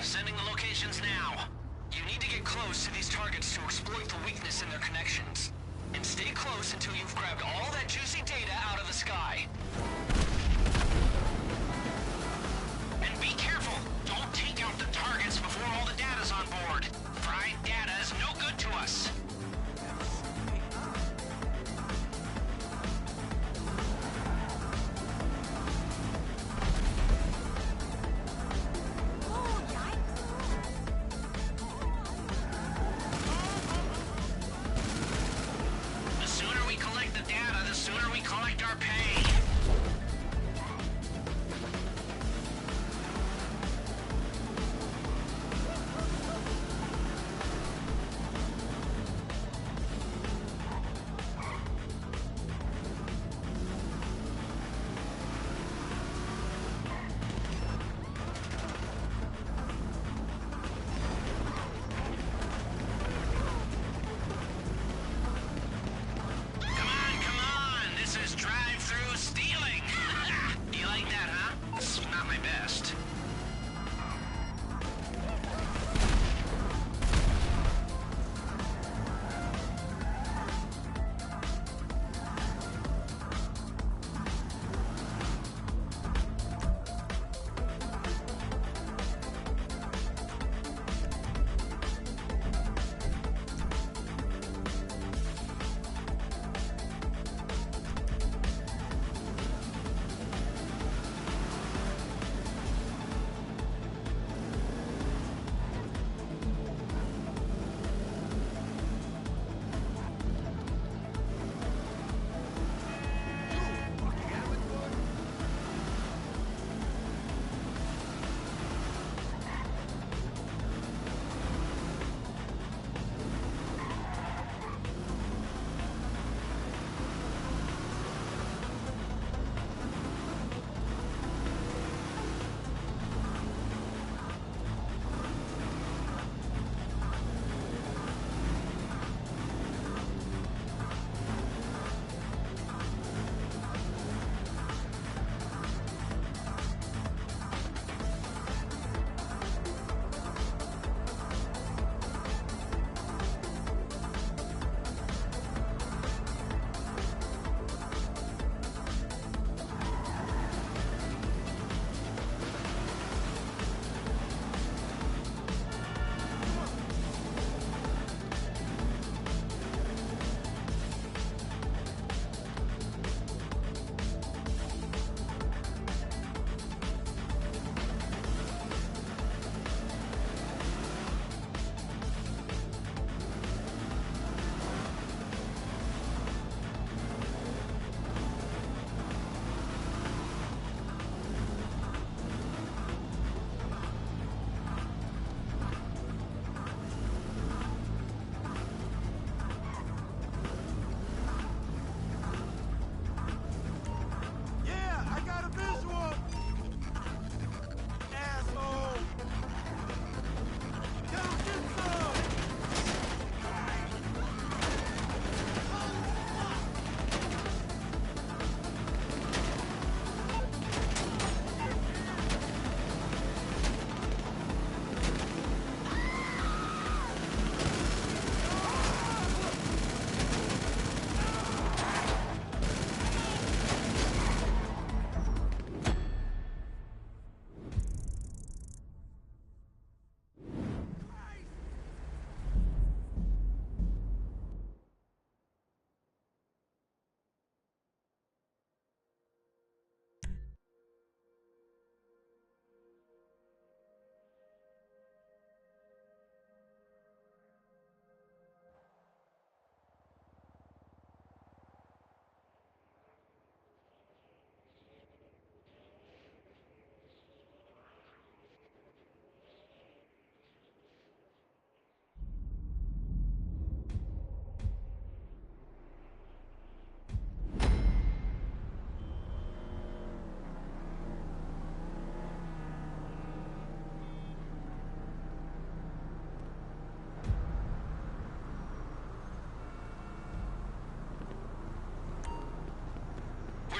Sending the locations now. You need to get close to these targets to exploit the weakness in their connections. And stay close until you've grabbed all that juicy data out of the sky. And be careful! Don't take out the targets before all the data's on board. Fried data is no good to us.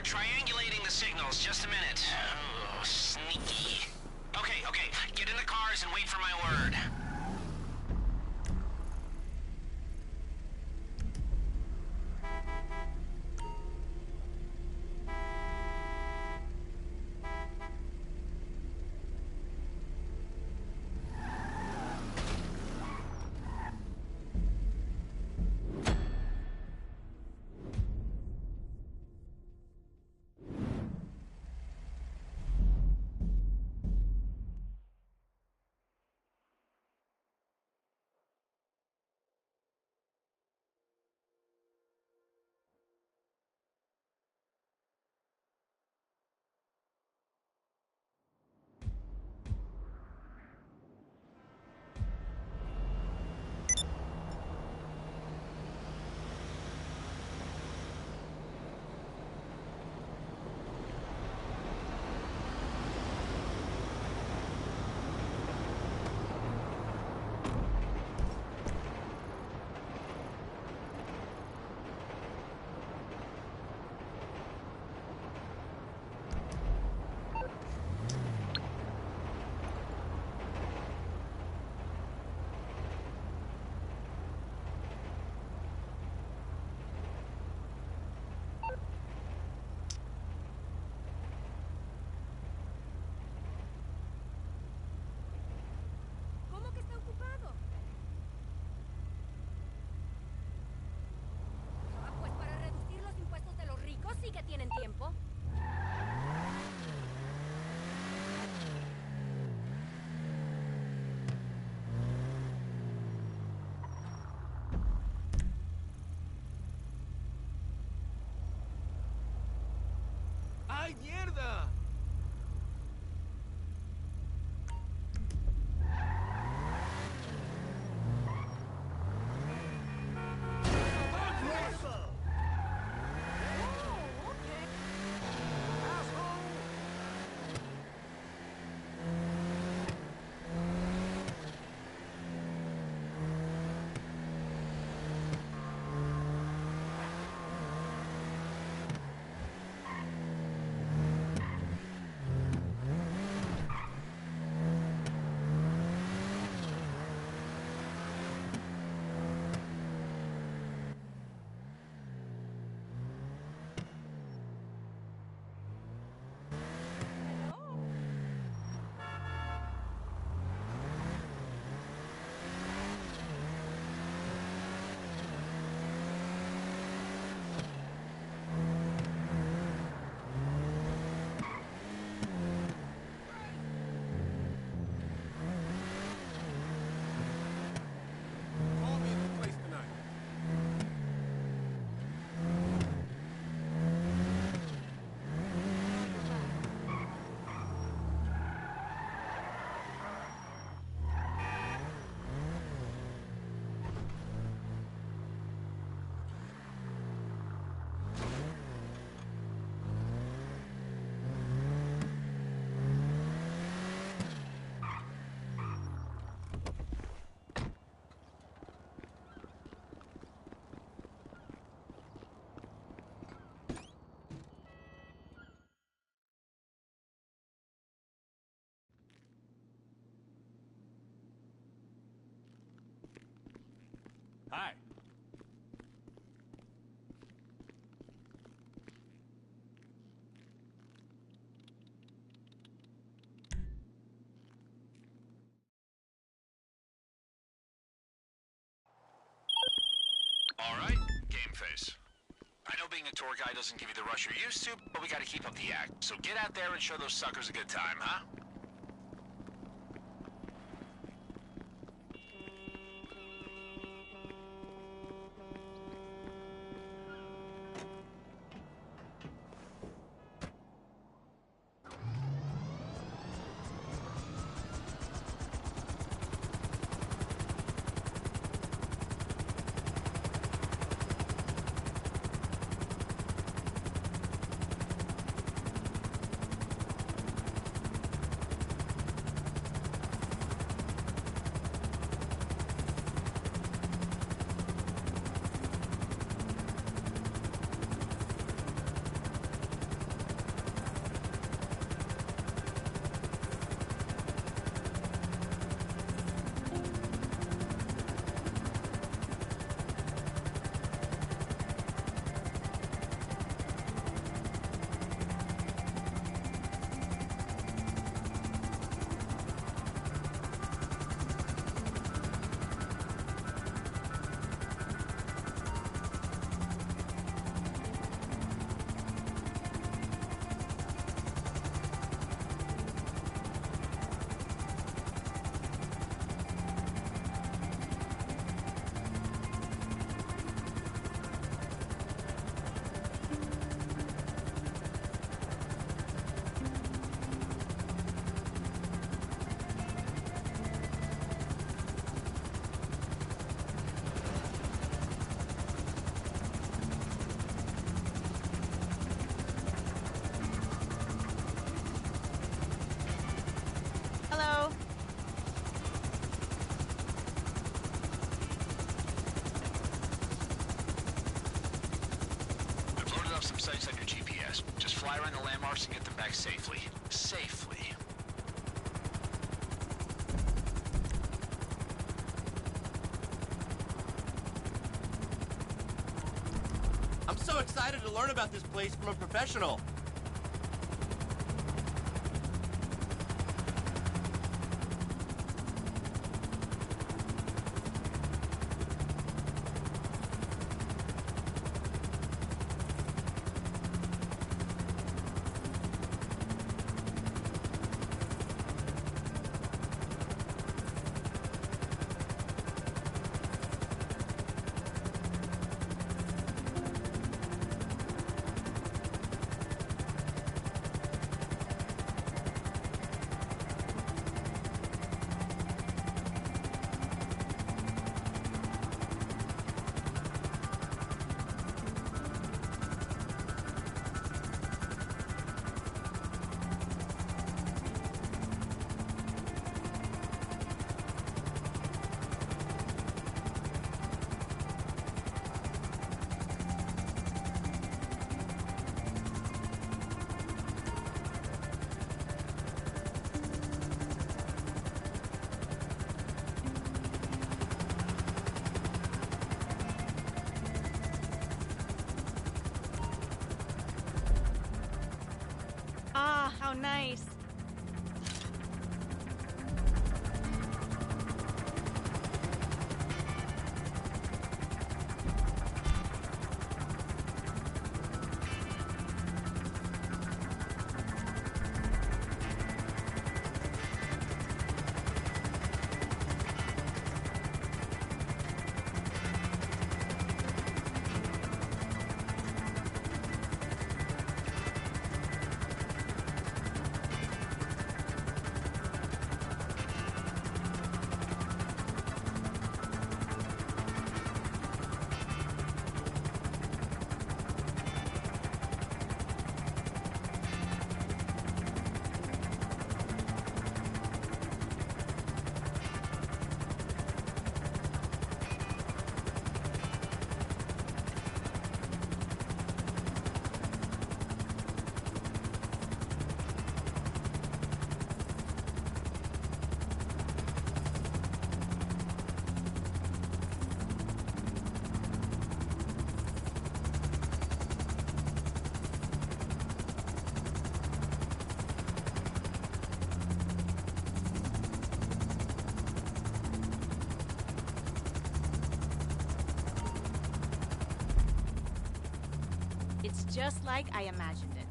Triangulating the signals. Just a minute. Oh, sneaky. Okay, get in the car cars and wait for my word. ¿Tienen tiempo? ¡Ay, mierda! Hi. All right, game face. I know being a tour guide doesn't give you the rush you're used to, but we gotta keep up the act. So get out there and show those suckers a good time, huh? find the landmarks and get them back safely. Safely. I'm so excited to learn about this place from a professional. Ah, how nice. It's just like I imagined it.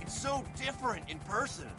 So different in person.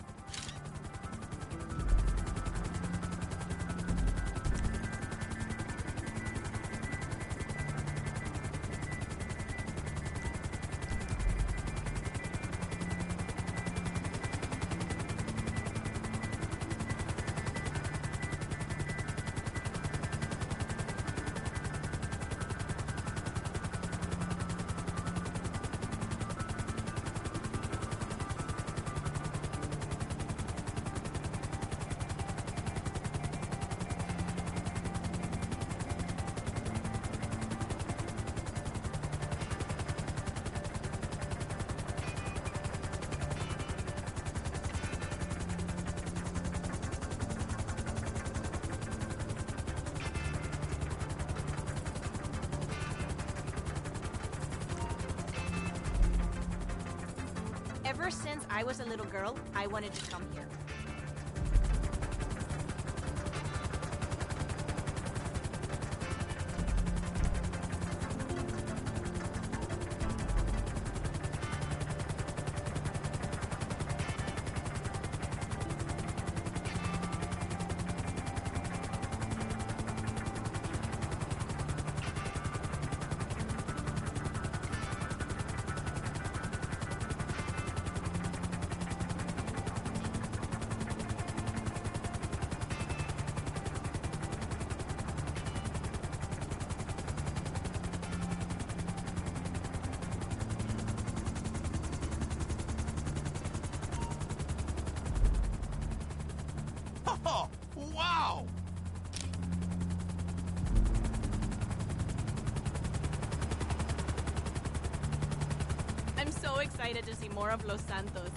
Ever since I was a little girl, I wanted to come here. so excited to see more of Los Santos.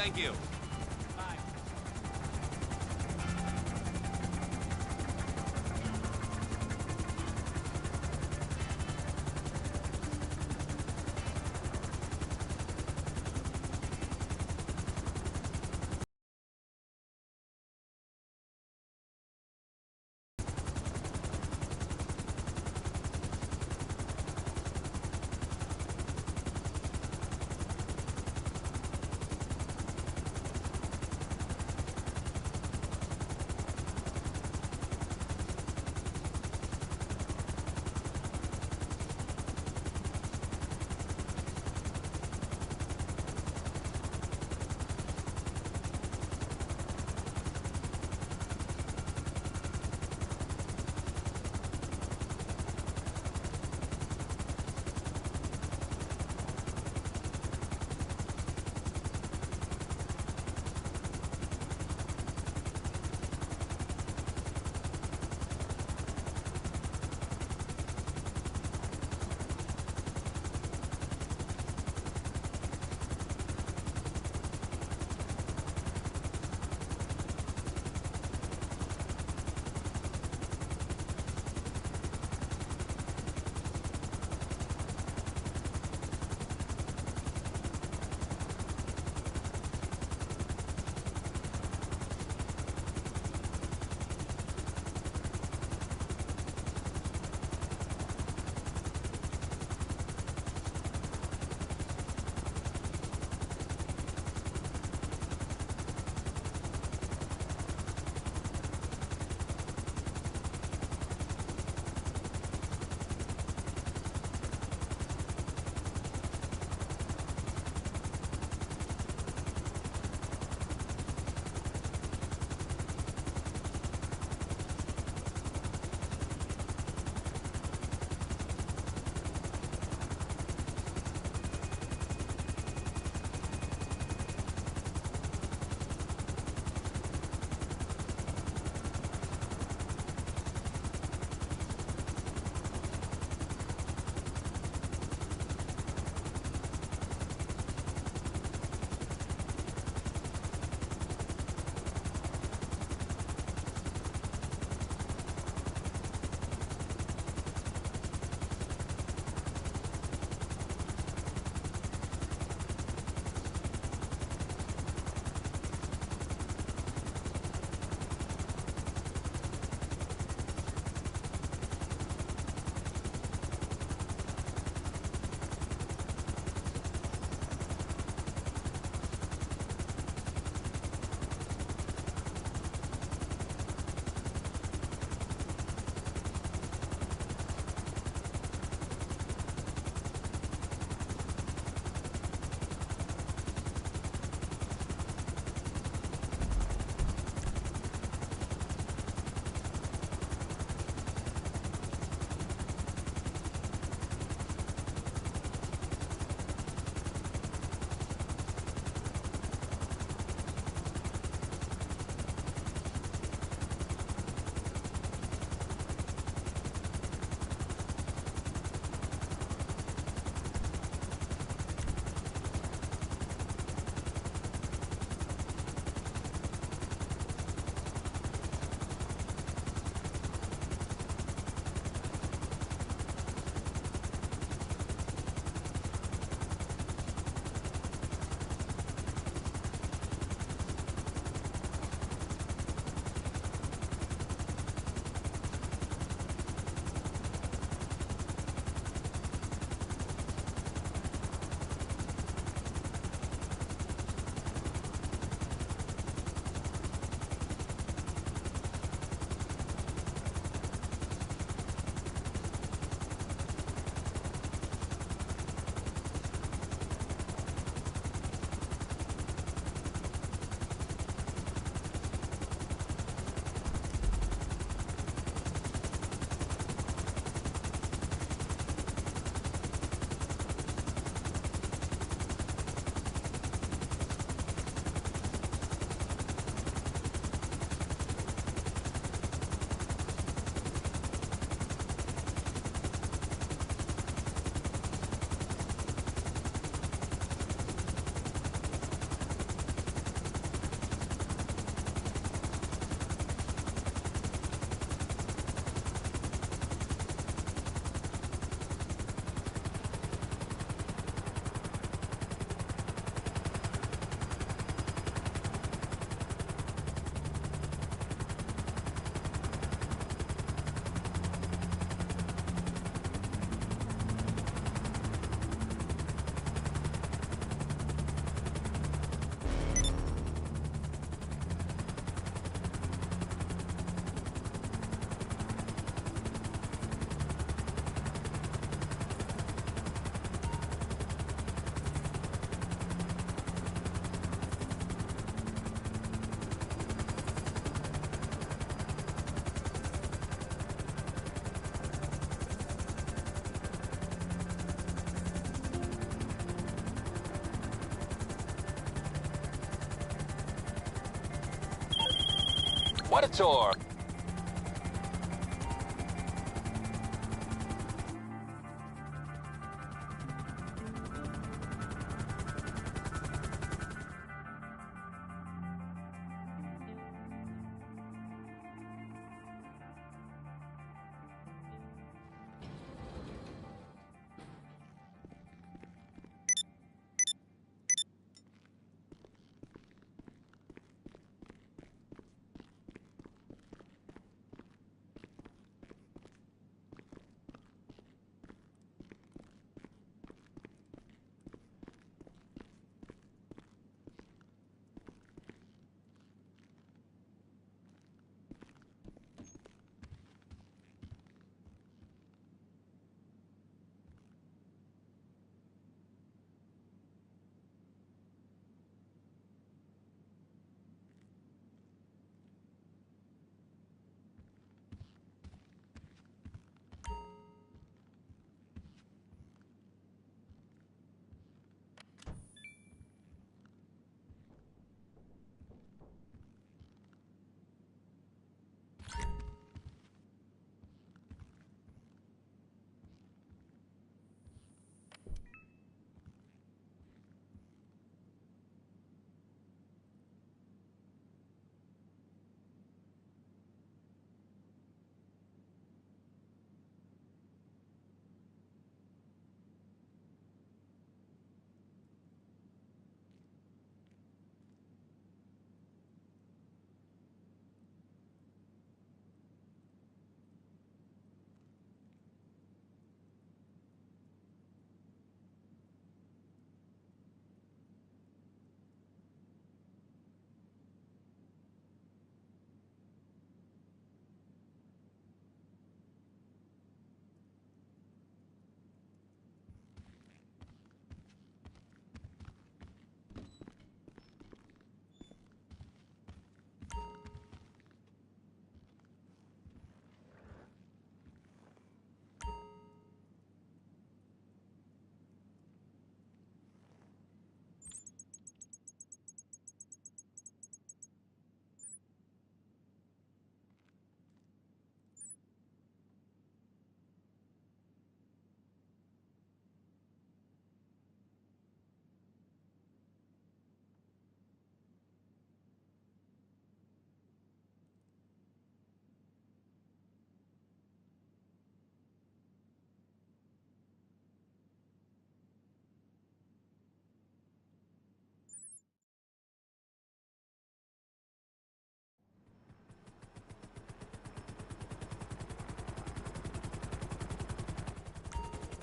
Thank you. Bye. What a tour!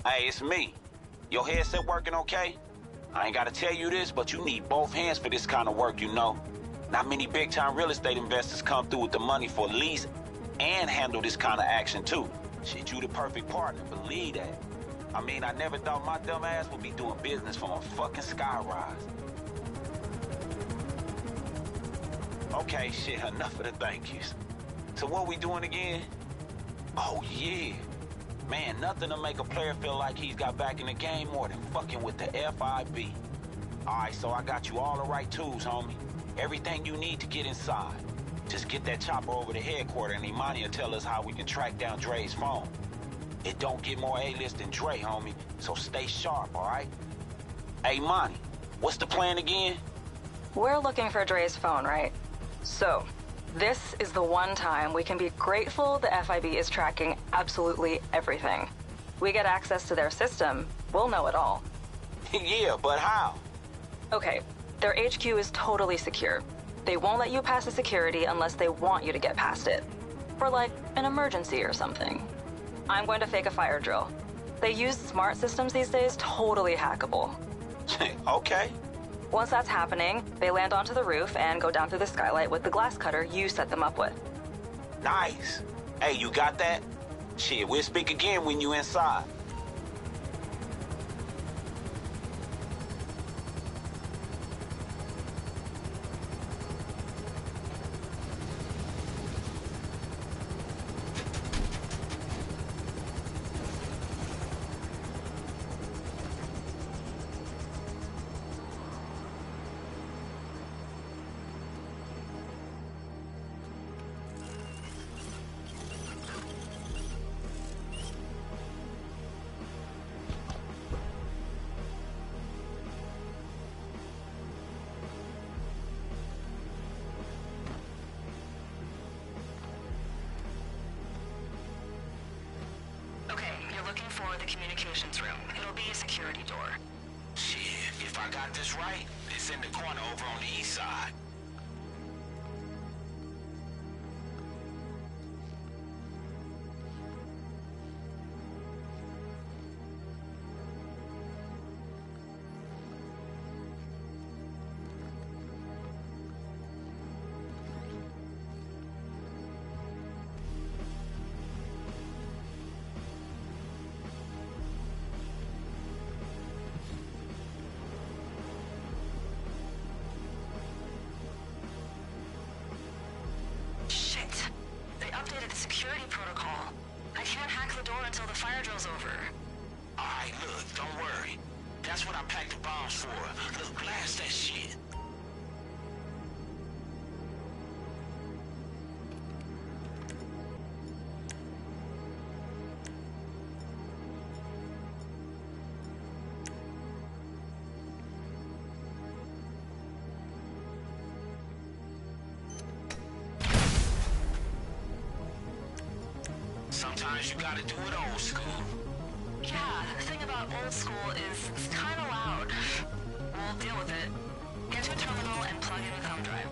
Hey, it's me. Your headset working okay? I ain't gotta tell you this, but you need both hands for this kind of work, you know. Not many big-time real estate investors come through with the money for lease and handle this kind of action, too. Shit, you the perfect partner, believe that. I mean, I never thought my dumb ass would be doing business from a fucking skyrise. Okay, shit, enough of the thank yous. So what we doing again? Oh, yeah. Man, nothing to make a player feel like he's got back in the game more than fucking with the FIB. Alright, so I got you all the right tools, homie. Everything you need to get inside. Just get that chopper over to headquarters and Imani will tell us how we can track down Dre's phone. It don't get more A-list than Dre, homie, so stay sharp, alright? Hey, Imani, what's the plan again? We're looking for Dre's phone, right? So, this is the one time we can be grateful the FIB is tracking absolutely everything. We get access to their system, we'll know it all. Yeah, but how? Okay, their HQ is totally secure. They won't let you pass the security unless they want you to get past it. For like, an emergency or something. I'm going to fake a fire drill. They use smart systems these days, totally hackable. Okay. Once that's happening, they land onto the roof and go down through the skylight with the glass cutter you set them up with. Nice. Hey, you got that? Shit, we'll speak again when you inside. communications room. It'll be a security door. Shit, if I got this right, it's in the corner over on the east side. Updated the security protocol. I can't hack the door until the fire drill's over. Alright, look, don't worry. That's what I packed the bombs for. Look, blast that shit. Sometimes you gotta do it old school. Yeah, the thing about old school is it's kinda loud. We'll deal with it. Get to a terminal and plug in the thumb drive.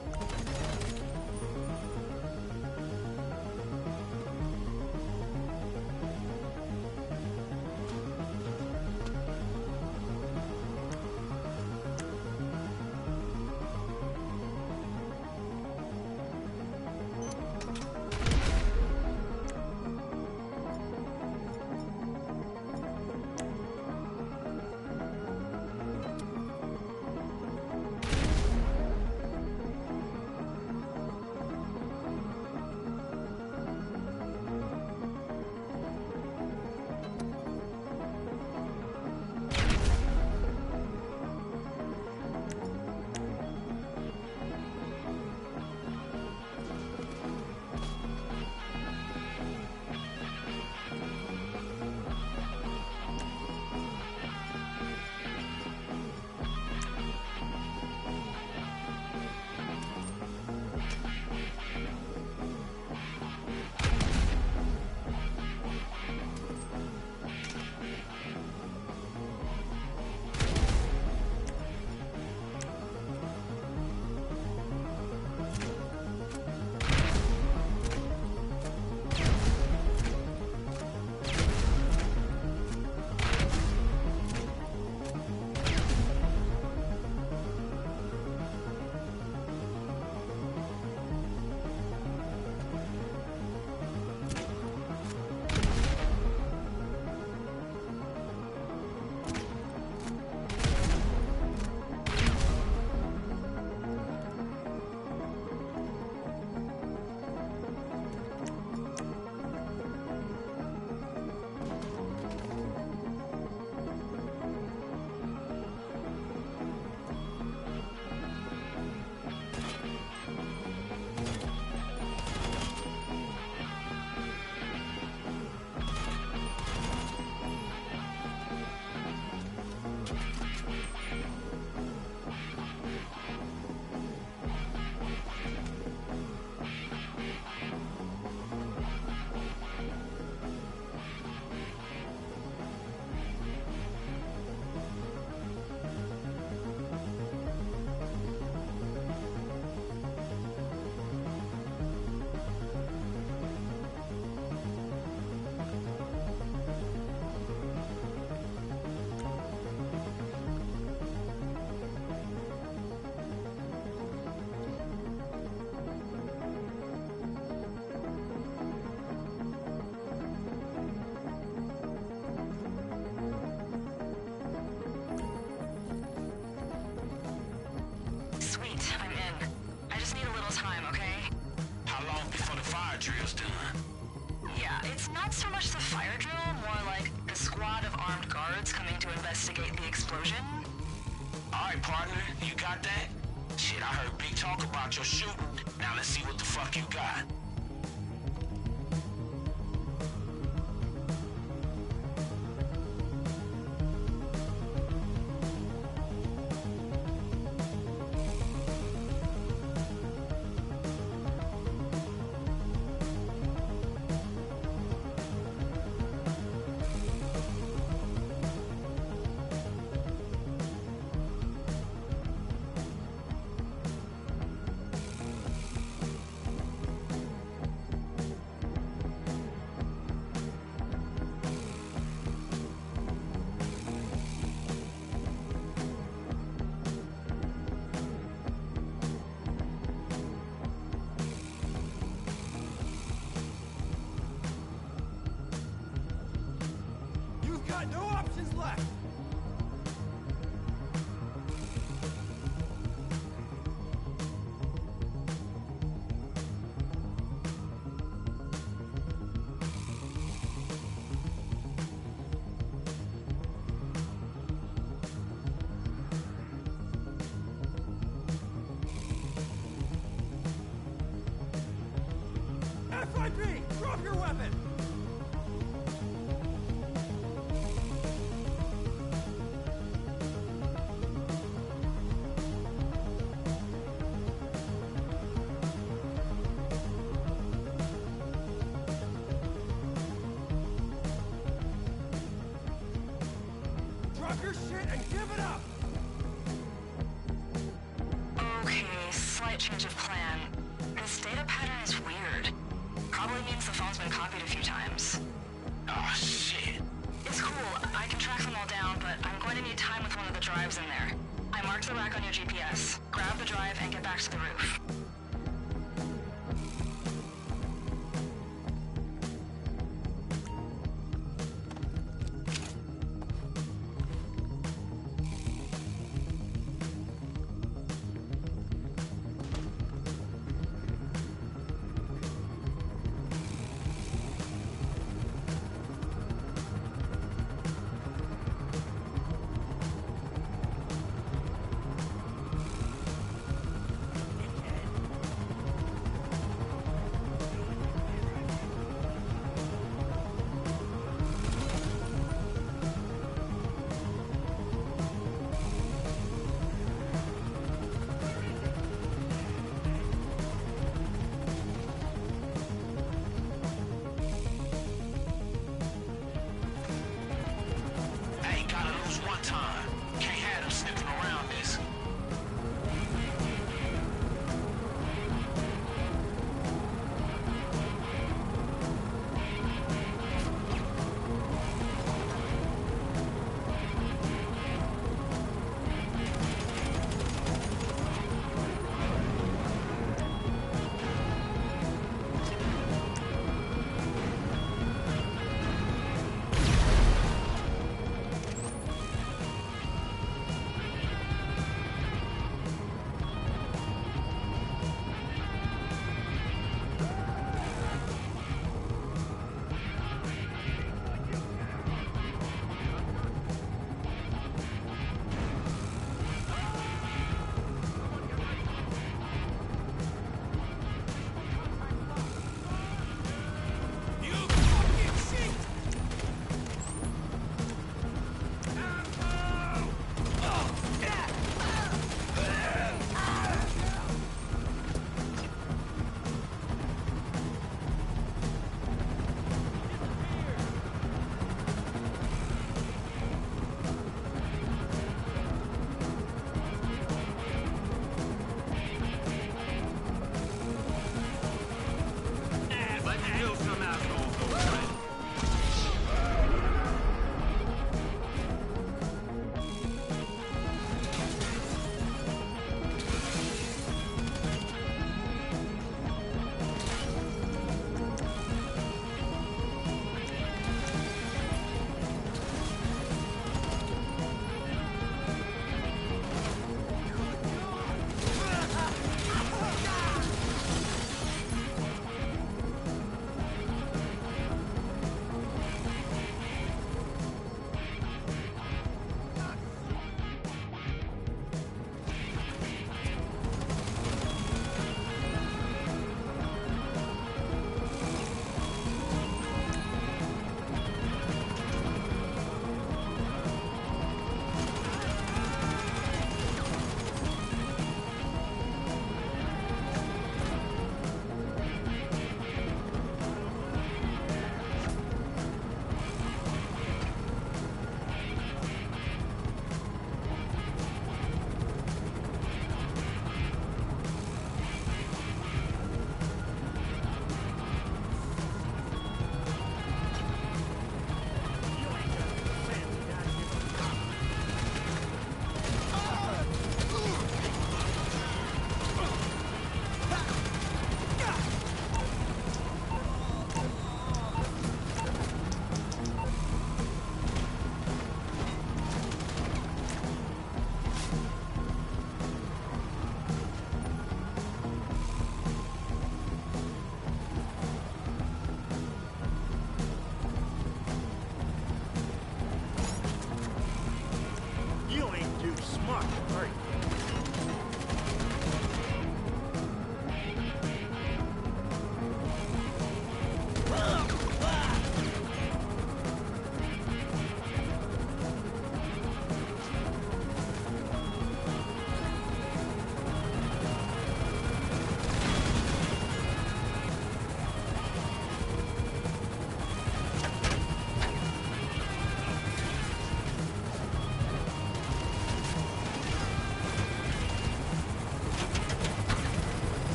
Not so much the fire drill, more like a squad of armed guards coming to investigate the explosion. Alright, partner, you got that? Shit, I heard big talk about your shooting. Now let's see what the fuck you got. got no options left! FIB! Drop your weapon! Drop your shit and give it up! Okay, slight change of plan. This data pattern is weird. Probably means the phone's been copied a few times. Oh, shit. It's cool, I can track them all down, but I'm going to need time with one of the drives in there. I marked the rack on your GPS. Grab the drive and get back to the roof.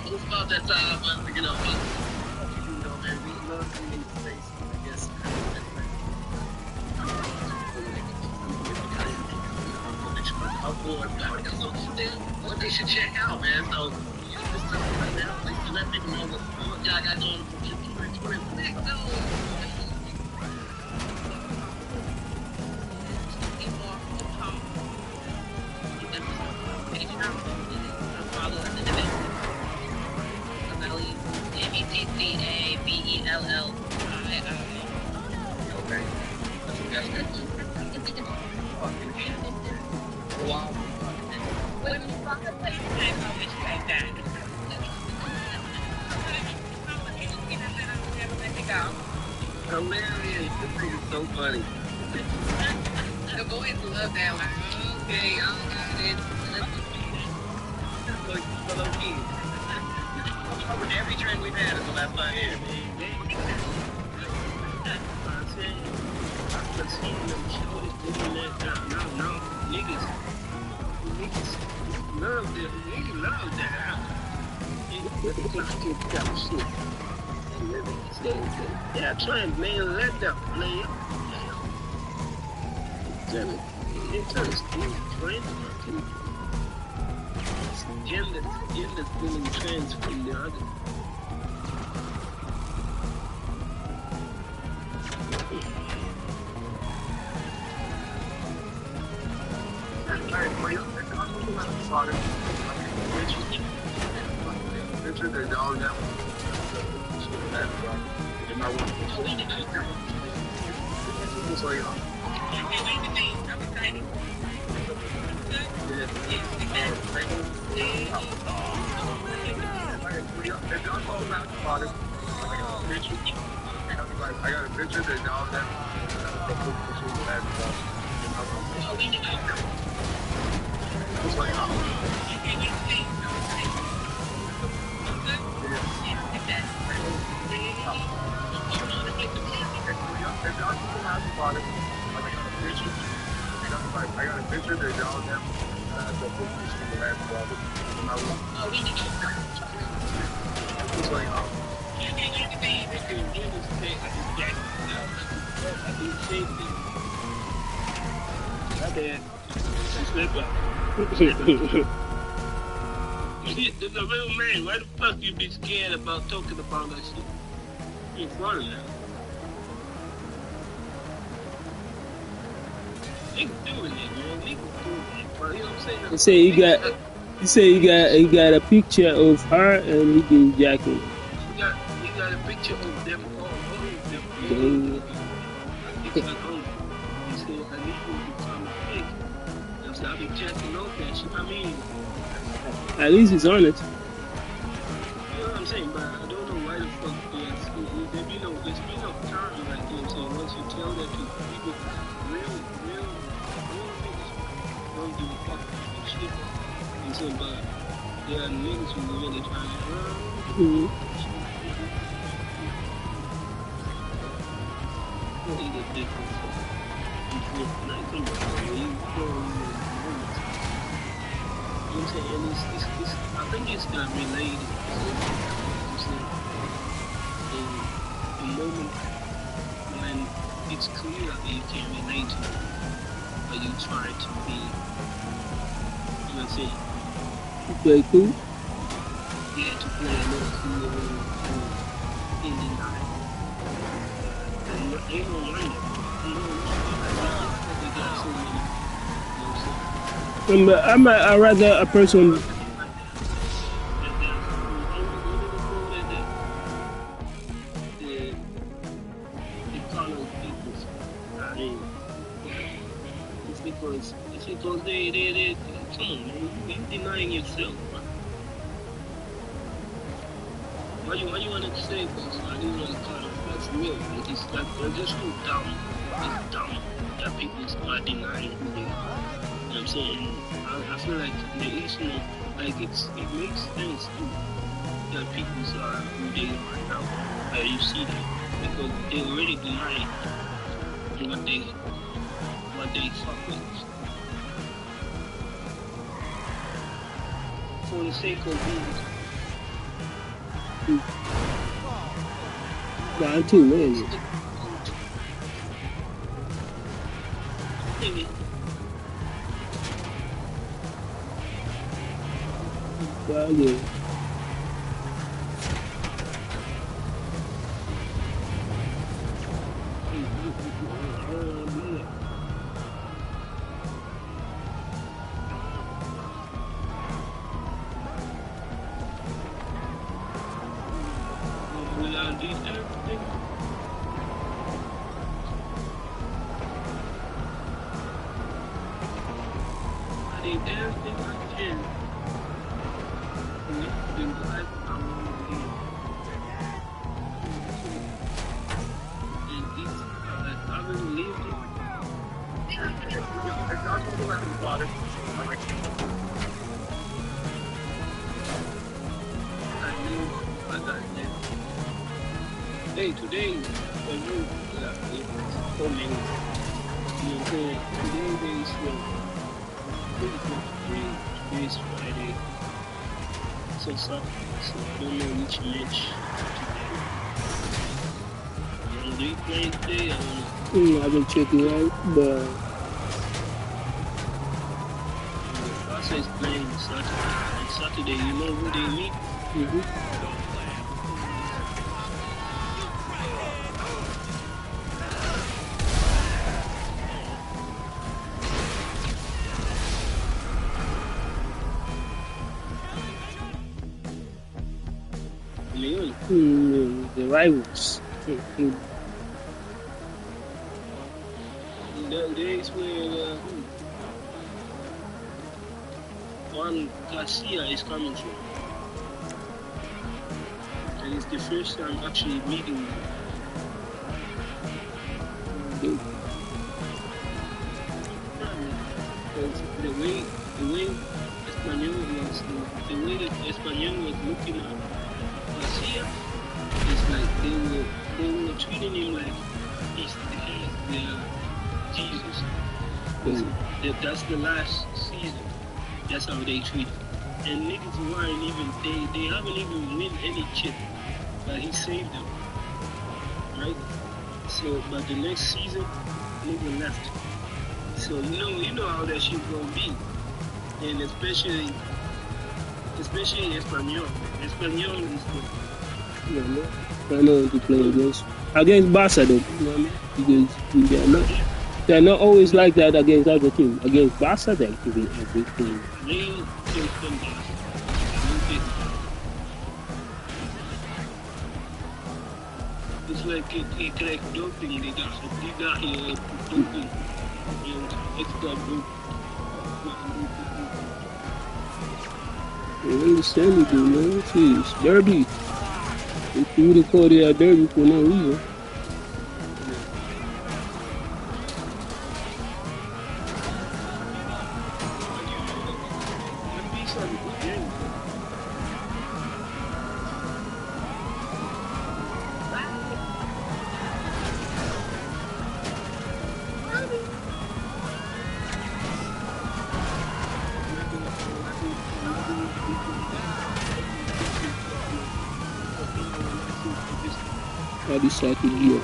It's about that time, but you know, man, we love being in space, I guess. What they should check out, man. So, this stuff right now, please let people know what y'all got going for 2026. Okay. That's good. Wow. Hilarious. This thing is so funny. The boys love that. Like, okay, I got it. For those kids. With every trend we've had in the last 5 years. No, niggas love that. Niggas love that. Yeah, trend, man, let them play. Interesting trend. Gender feeling trends from the other. Their dog now. I got a picture of their dog now. It's like, I got a picture of their dog now. It's like, the real man, why the fuck you be scared about talking about that shit in front of them? Niggas doing it, man. Niggas doing it, bro. You know what I'm saying? You say you got a picture of her and he been jacking. You got a picture of them all of them. It's like, oh, you say I need you to come pick. I've been jacking off that shit. I mean, at least he's honest. you know what I'm saying? But I don't know why the fuck there's been no time, like, you know what I'm saying? Once you tell that to people, real niggas don't give a fuck about shit. And so, but there are niggas who really trying to run. I think it's related. The moment when it's clear that you can relate to it, but you try to be, you know what I'm saying? Play cool? Yeah, to play a little cool in the night. Ain't no wonder. I'm rather a person. It's because they come on, man, you denying yourself, bro. Why you want to say this? Why do you want to kind of that's real? Like it's like they're just so dumb. It's dumb that people start denying who they are. You know what I'm saying? I feel like there is no, like it makes sense too that people are who they are now. You see that because they already denied what they fuck with. For the sake of being. Nah, too man. Well, yeah. Everything I can. The life I want to live. And it's like I haven't lived it. I live what I live. Today, for you, it's 4 minutes. You know, today is Today's Friday, so Saturday, so I don't know which match today. Do you play today? I haven't checked it out, but Barca is playing Saturday. And Saturday, you know who they meet? The rivals. The days where Juan Garcia is coming from. And it's the first time actually meeting them. The way Espanyol was looking at Garcia, it's like they were treating him like he's their Jesus. That's the last season. That's how they treat him. And niggas weren't even they haven't even win any chip. But he saved them. Right? So but the next season, nigga left. So you know how that shit gonna be. And especially Espanyol. Espanyol is good. I know to play against Barca though, you know what I mean? Because they're not always like that against other teams. Against Barca, they're giving everything. It's like he cracked doping. They got here doping and extra doping. I understand it, man. Jeez, derby. If you would call it a derby for no reason. I'll be sad to you.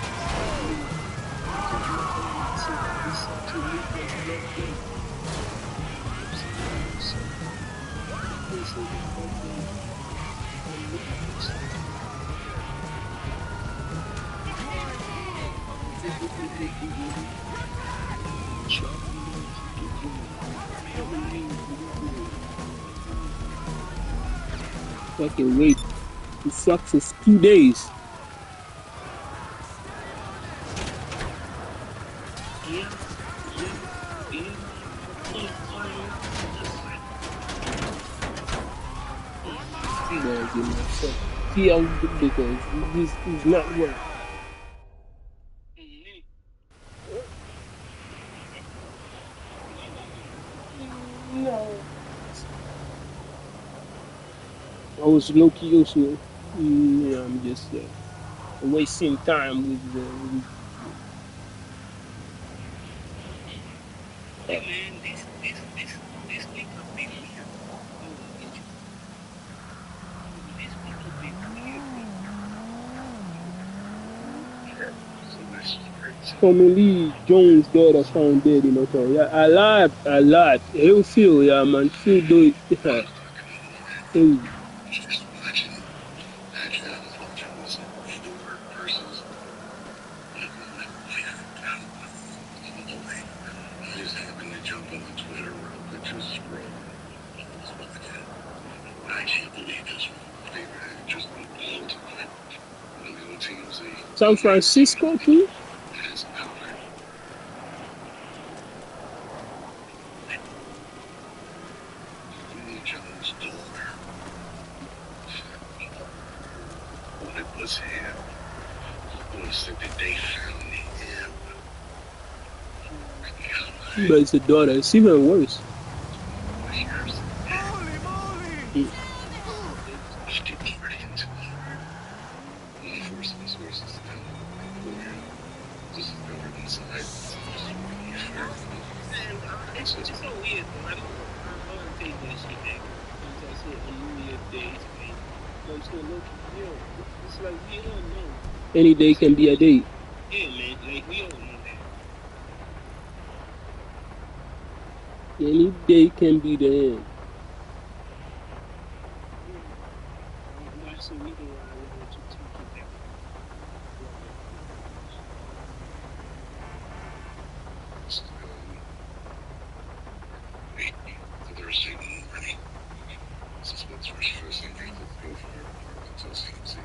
Fucking wait. You fuck for 2 days. See how because this is not work. No. I was low key also. I'm just wasting time with Hey man, this week has been weird. I will get you. This week has been weird, man. So that's crazy. Tommy Lee Jones' daughter found dead in hotel. Yeah, a lot. You feel, yeah, man. Feel do it. Yeah. Hey. Just watching, imagine I was watching this door versus like life down all the way. I just happened to jump on Twitter real quick, just scrolling. I was watching. I can't believe this one. My favorite actress of all time. On the old TMZ. San Francisco too. Has power. Julia Jones' daughter. What was him? Who said that they found him? But it's a daughter. It's even worse. Holy moly! Enforcement sources found this is covered inside. It's so weird, though. I don't take that shit back. As I said, on New Year's Day, man. I'm saying, look, yo, it's like we all know. Any day can be a day. Yeah, man, like we all know that. Any day can be the end. That's the reason why I wanted to take it back. Thursday morning. Suspects were first entering the profile apartment until CMC.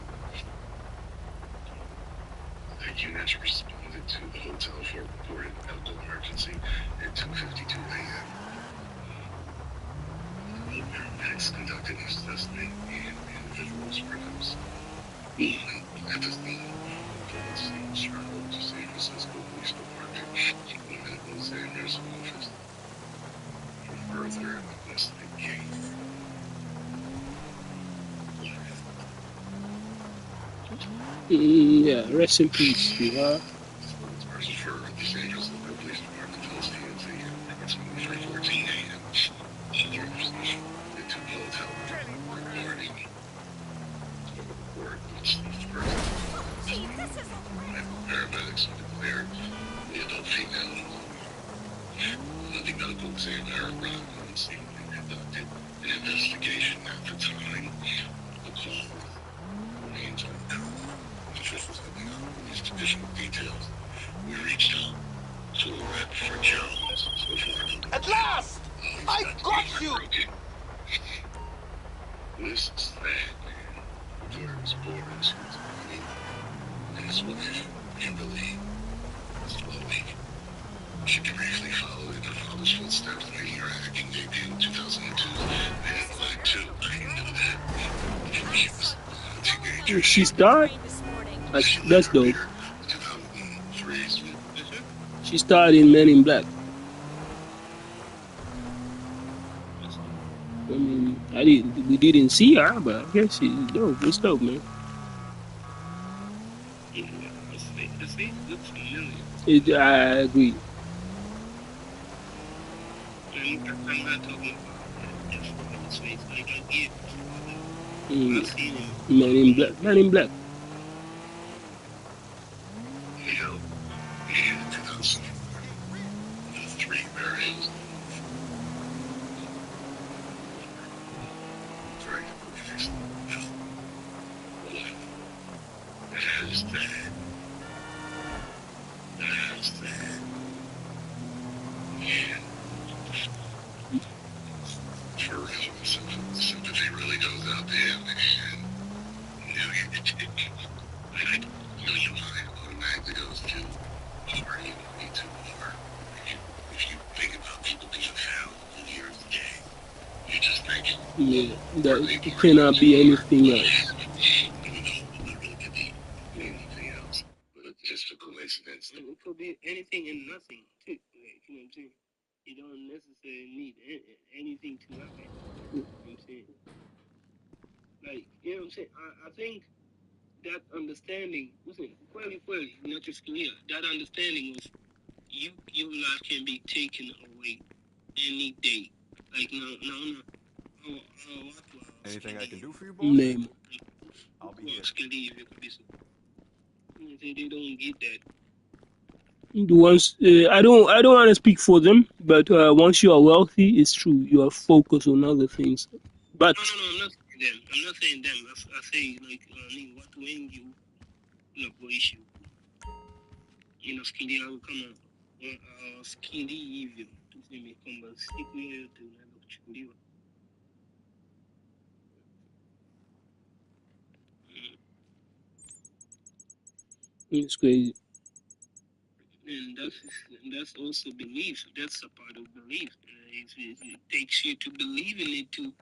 The units responded to the hotel for a reported medical emergency at 2:52 a.m. Paramedics conducted an assessment and individuals crimes. At the scene, police traveled to San Francisco Police Department, the medical examiner's office, for further investigation. Yeah, rest in peace, sweetheart. Spokesperson for the San Francisco Police Department tells TMZ approximately 3:14 a.m. Officers went to the hotel regarding the report of Steve's person. Paramedics declared the adult female. The medical examiner arrived on the scene and conducted an investigation at the time. The call remains unknown. Officials have not released additional details. We reached out to a rep for Jones. So far, At last! I got you! This is sad, man. The daughter was born and she was bleeding. And his wife, Kimberly, slowly. She briefly followed in her father's footsteps, making her acting debut in 2002. And Black 2, I didn't know that. Before she was a teenager. She starred. That's dope. 2003. She starred in Men in Black. I mean, we didn't see her, but I guess she's dope. It's dope, man. Yeah, the face looks familiar. I agree. I'm not talking about his face. Like I get. I've seen him. Men in Black. Men in Black. You know, in 2003, Barry's. Right. That's that. That's that. Yeah. For real, sympathy really goes out to him, and I know your mind automatically goes to are you going to war? If you think about people being found in here today, you just think That cannot be anything else. It really could be anything else, but just a coincidence. It could be anything and nothing, too. You know what I'm saying? You don't necessarily need anything to happen. You know what I'm saying? Like, you know what I'm saying? I think that understanding, listen, clearly, not just clear, that understanding was your life can be taken away any day. Like no. Anything I can do for you, boss? Name. I'll be here. They don't get that. The ones I don't want to speak for them, but once you are wealthy, it's true you are focused on other things. But No, I'm not saying them. I'm not saying them. I say like what when you go issue. Skindi au kama skindi hivyo tuseme kwamba siku yoyote unaweza kuchukuliwa. it's crazy. And that's also belief. That's a part of belief. It takes you to believe in it to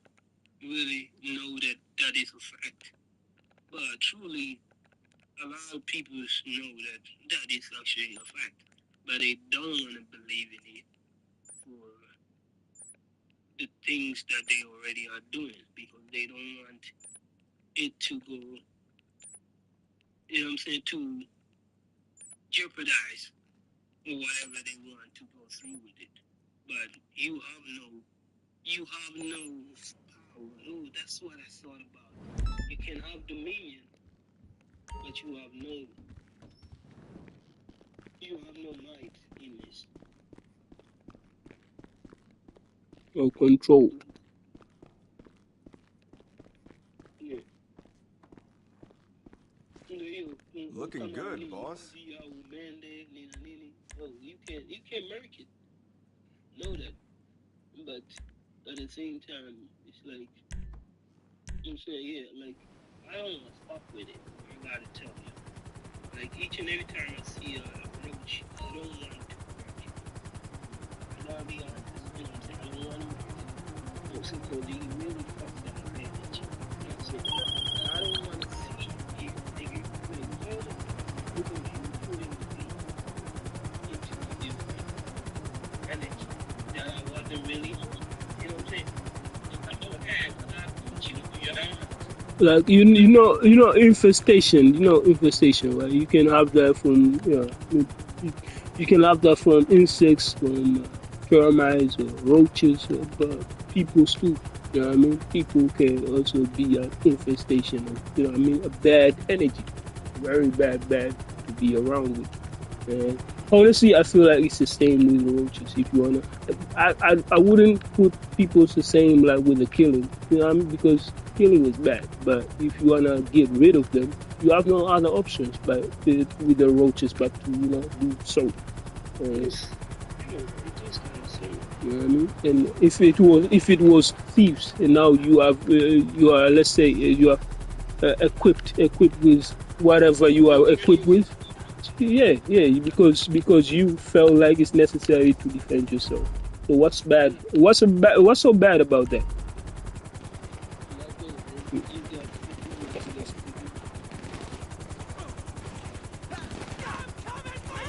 really know that that is a fact. But truly, a lot of people know that that is actually a fact, but they don't want to believe in it for the things that they already are doing because they don't want it to go, to jeopardize or whatever they want to go through with it. But you have no power. Oh, that's what I thought about. You can have dominion, but you have no might in this. Or control. Yeah. Looking good, boss. Oh, you can make it. Know that. But at the same time, it's like I'm saying, yeah, like I don't want to fuck with it. I gotta tell you. Like each and every time I see a approach, I don't want to work it. I gotta be honest. You know what I'm saying? I don't want to work it. Because you really fuck that advantage. You know what I'm saying? I don't want to see you, nigga, put it further because you put into a different energy that I wasn't really on. You know what I'm saying? I don't have a lot of put you know. Like infestation, right? You can have that from you can have that from insects, from termites or roaches, but people too. You know what I mean? People can also be an infestation of, you know what I mean, a bad energy, very bad to be around with. And honestly, I feel like it's the same with the roaches. If you wanna, I wouldn't put people the same like with the killing. You know what I mean? Because killing is bad. But if you wanna get rid of them, you have no other options. But with the roaches, but to do so. You know what I mean? And if it was thieves, and now you are, let's say you are equipped with whatever you are equipped with. Yeah, because you felt like it's necessary to defend yourself. So what's bad? What's so bad about that?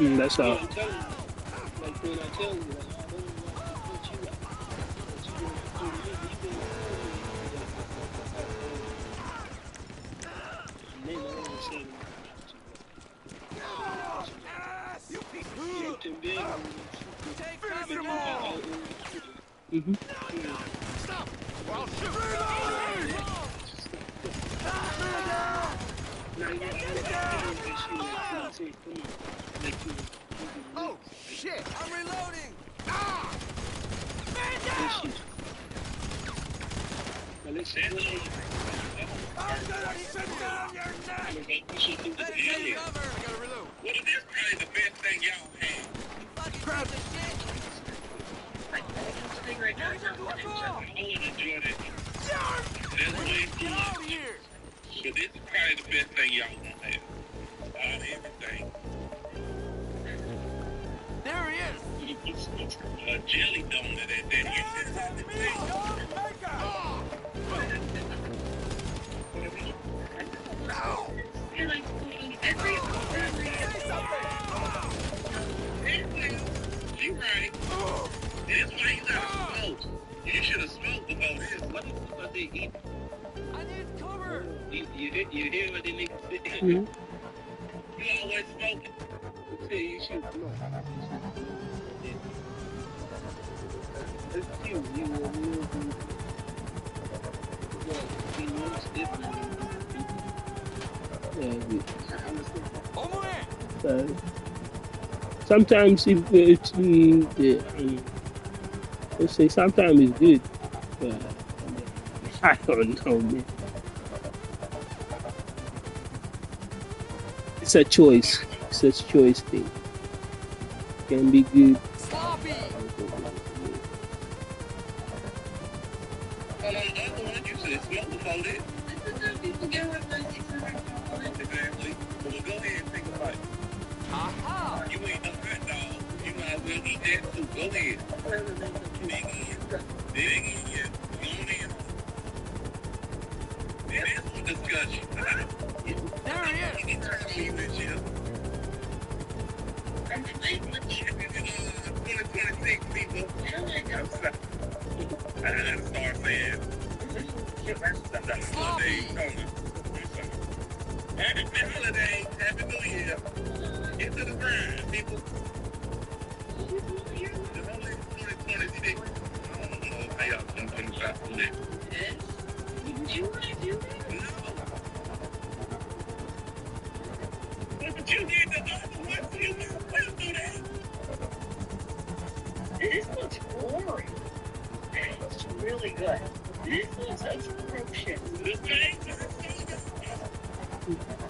That's how. Stop! I'll shoot! Oh, shit! I'm reloading! Ah! Man down! I'm gonna sit down your neck! Better take cover! I gotta reload. What is this probably the best thing y'all have? Grab it! Right now, I want to enjoy this. That's way too much. But this is probably the best thing y'all gonna have. Out of everything. There he is! A jelly donut at that. You just have to take. You right. This why you gotta smoke. You should have smoked before this. What they eat? I need cover! You hear what they make? Mm-hmm. You always smoking. Okay, you should smoke. he looks different. Sometimes let's say sometimes it's good. I don't know, man. It's a choice. It's a choice thing. Can be good. You said smoke about it. People get like exactly. Well, go ahead and think about it. You ain't no hot dog. You might as well eat that too. Go ahead. Dig in. Dig in. Go on in. That is some discussion. There he is. He turned me this year. 2026 people. I'm sorry. I gotta start saying. Holiday. Happy holiday. Happy New Year. Get to the grind, people. It's only 2026. I don't know how y'all 2025 do that. Do you want to do that? No. But you need the other one, so you might as well do that. This looks boring. It's really good. This looks atrocious. This thing is so good.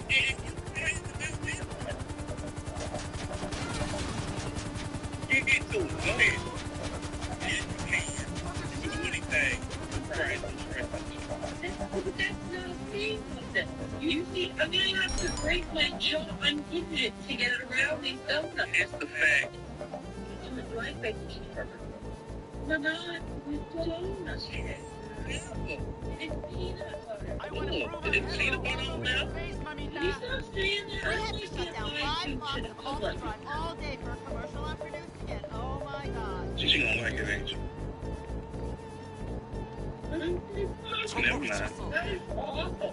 And you praise the best people. Get into it. Go ahead. Yes, you can. Do anything. Right. That's not a thing with it. You see, I'm going to have to break my jaw on digits to get it around these donuts. It's the fact. It's like baking cheeseburger. No, no, it's donuts. It's peanut butter. I want to prove it. It's peanut butter on now? He's not saying that. We had to shut down 5 blocks of Ultra Run all day for a commercial I'm producing, and oh my god. She don't like it, ain't she? Never mind. That is awful.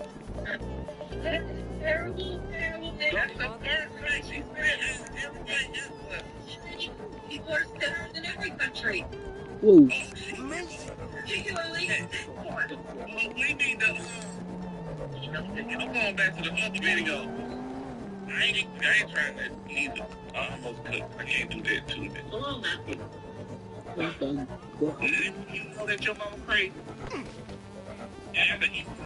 That is terrible, terrible. That's the first thing she said. Everybody else was. People are better than every country. Whoa. Particularly well, we need to. I'm going back to the other video. I ain't trying that either. I almost cooked. I can't do that too. You know that your mama crazy? After eating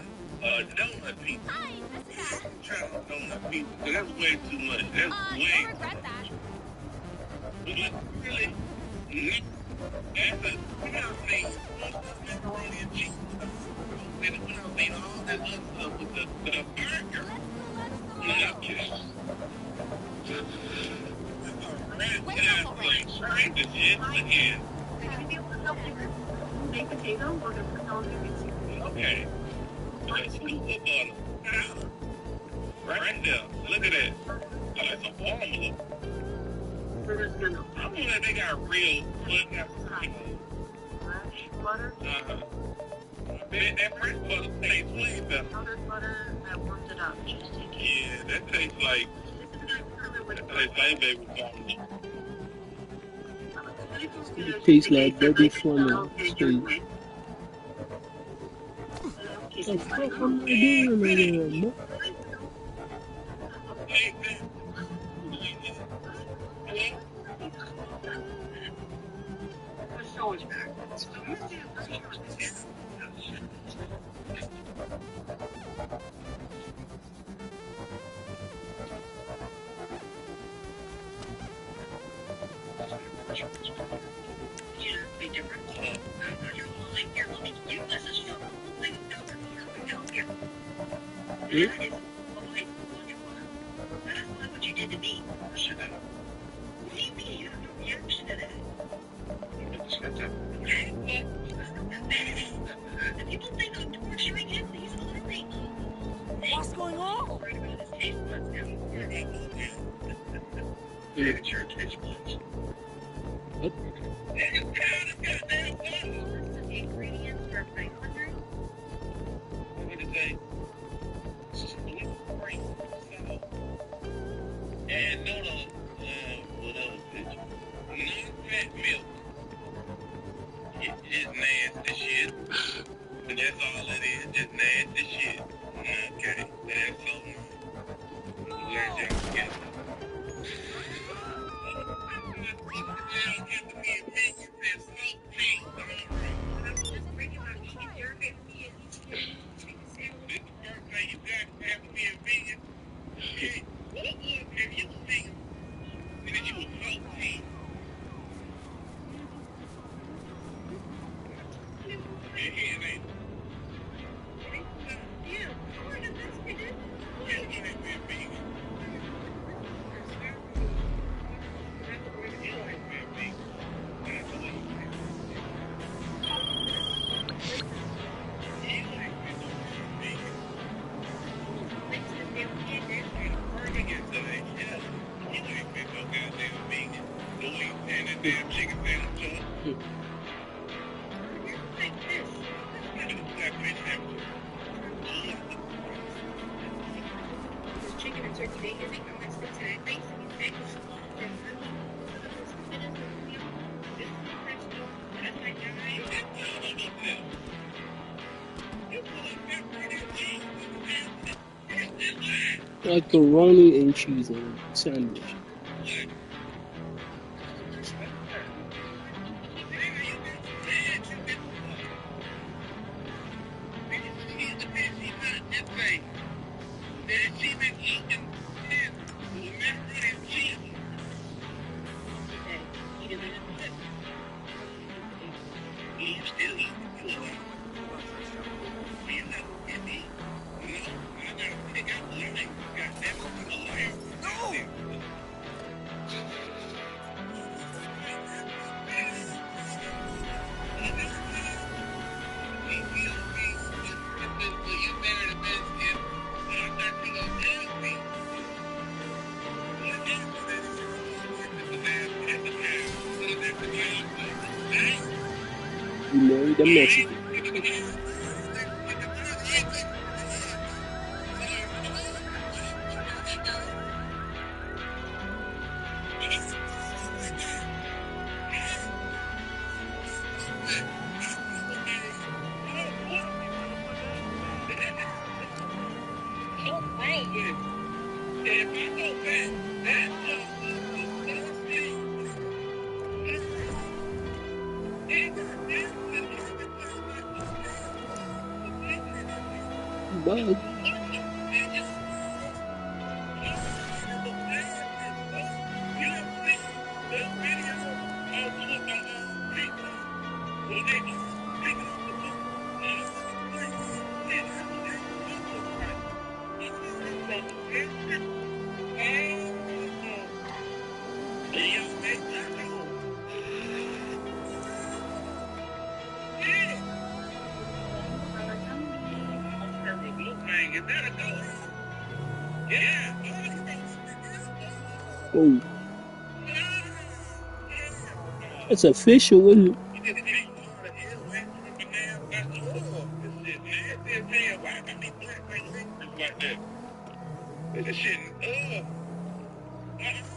donut pizza. Hi, this is Adam. Trying donut pizza. That's way too much. That's way. Don't regret that. Really? After we done seen macaroni and cheese. We done seen all that other stuff with the burger. No, I'm kidding. Try this shit again. Okay. Let's scoop of butter. Right there. Look at that. Oh, that's a formula. I wonder if they got real butter. Butter? Uh-huh. I bet that fresh butter tastes way better. Powdered butter that warmed it up. Yeah, that tastes like baby formula. It tastes like baby formula. What the fuck am I doing right now? Hey, man. What's going on? Ingredients for 500. What did it say? Sweet cream, salt, and what else? Non-fat milk. It's that damn chicken sandwich, huh? Take this. Let's do a black fish sandwich. Chicken and turkey bacon, they come next to that base. Macaroni and cheese sandwich. You married a Mexican. Bye. Oh, it's official, isn't it?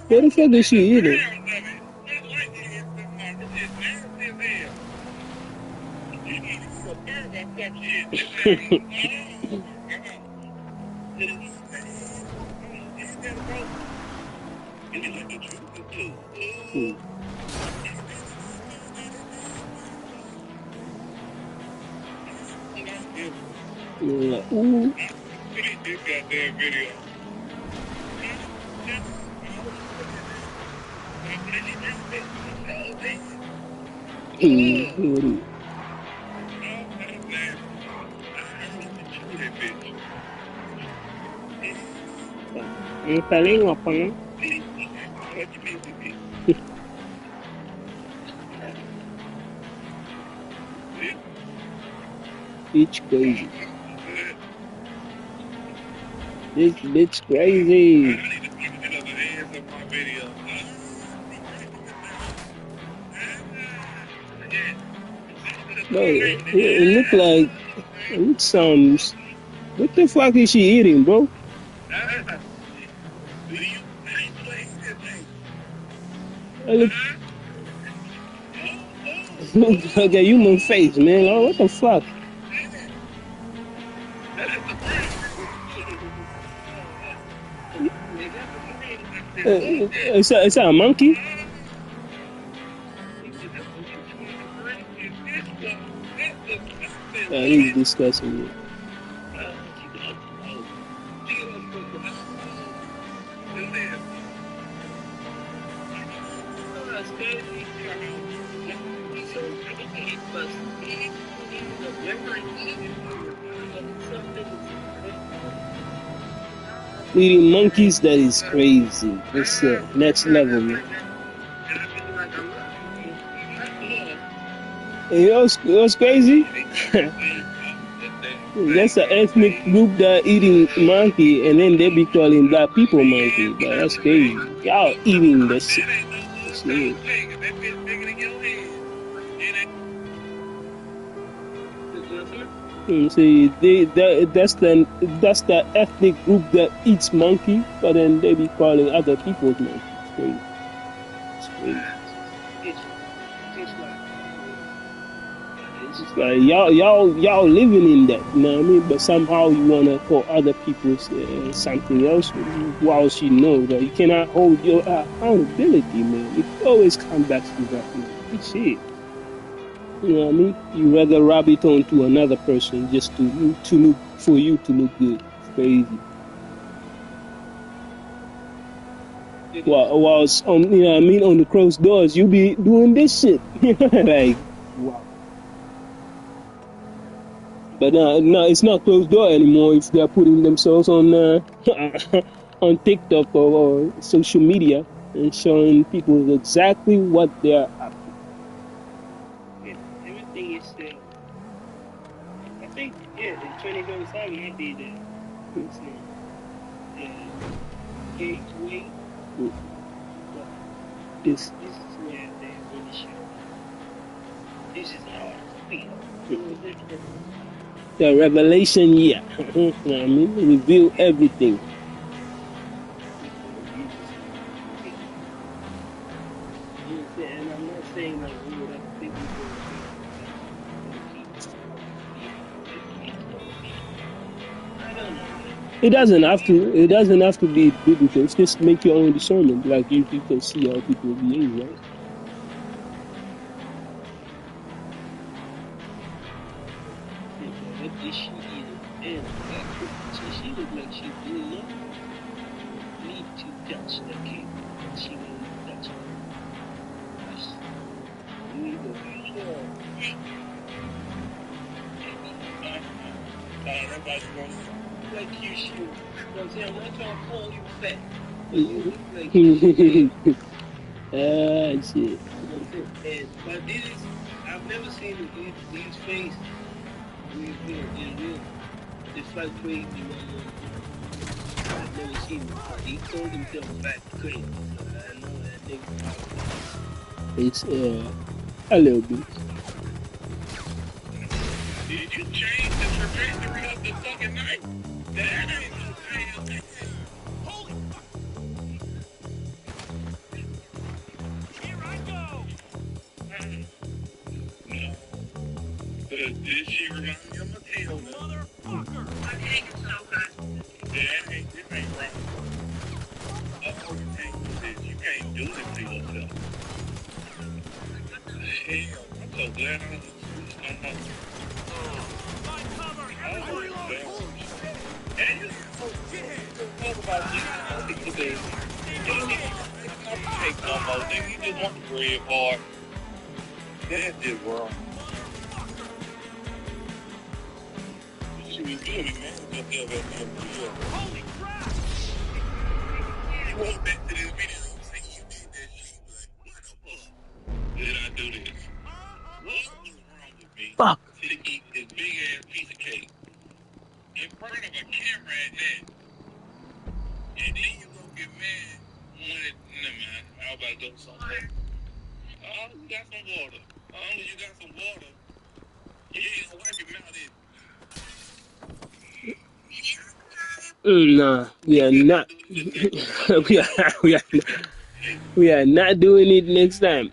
What the fuck is she eating? Like, ooh. Paling apa nih? It's crazy. This bitch crazy. Bro, it looks sounds. What the fuck is she eating, bro? It looks like a human face, man. Oh, what the fuck? Is that a monkey? He's discussing it. Eating monkeys, that is crazy. It's next level, man. And you know what's crazy? That's an ethnic group that eating monkey, and then they be calling black people monkey. But that's crazy. Y'all eating the See. That bitch bigger than your head. See, that's the ethnic group that eats monkey, but then they be calling other people's monkey. It's crazy. It's crazy. It's like y'all living in that, you know what I mean? But somehow you wanna call other people's something else, whilst you know that you cannot hold your accountability, man. It always comes back to that, man. Good shit. You know what I mean? You rather rub it on to another person just to look for you to look good. It's crazy. Whilst on, you know what I mean, on the closed doors, you be doing this shit. Like, wow. But no, it's not closed door anymore. If they're putting themselves on on TikTok or social media and showing people exactly what they're up to. Everything is still. I think in 2025 might be the gateway. This is where they really show. This is how I feel. The revelation year. You know what I mean? Reveal everything. And I'm not saying like whatever people I don't know. It doesn't have to. It doesn't have to be biblical. It's just make your own discernment. Like you can see how people behave, right? What did she eat? So she looked like she didn't need to touch the cake. She didn't touch it. We go. Like you should. You know what I'm saying? I'm not trying to call you fat. But you look like you should. Shit. But this is, I've never seen these face real. They fluctuate in I've never seen him. He called himself fat crazy. So I know that nigga. It's a little bit. Did you change the trajectory of the fucking night? That ain't no damn thing. Holy fuck! Here I go! No. Did she remind me of Mateo? Motherfucker! I ain't so good. That ain't right. Oh, you can't do this to yourself. Hell, I'm so glad I'm not. And you talk about people that take no more, nigga. You just want the bread part. That's just wrong. You should be good, man. Holy crap! You went back to this video and say you did that shit. Like, what the fuck? Did I do this? What was wrong with me Fuck. to eat this big ass piece of cake in front of a camera at that? And then you go get mad when it, never mind, I was about to go somewhere. Oh, you got some water. Oh, you got some water. You ain't gonna wipe your mouth in. Nah, we are not. we are not doing it next time.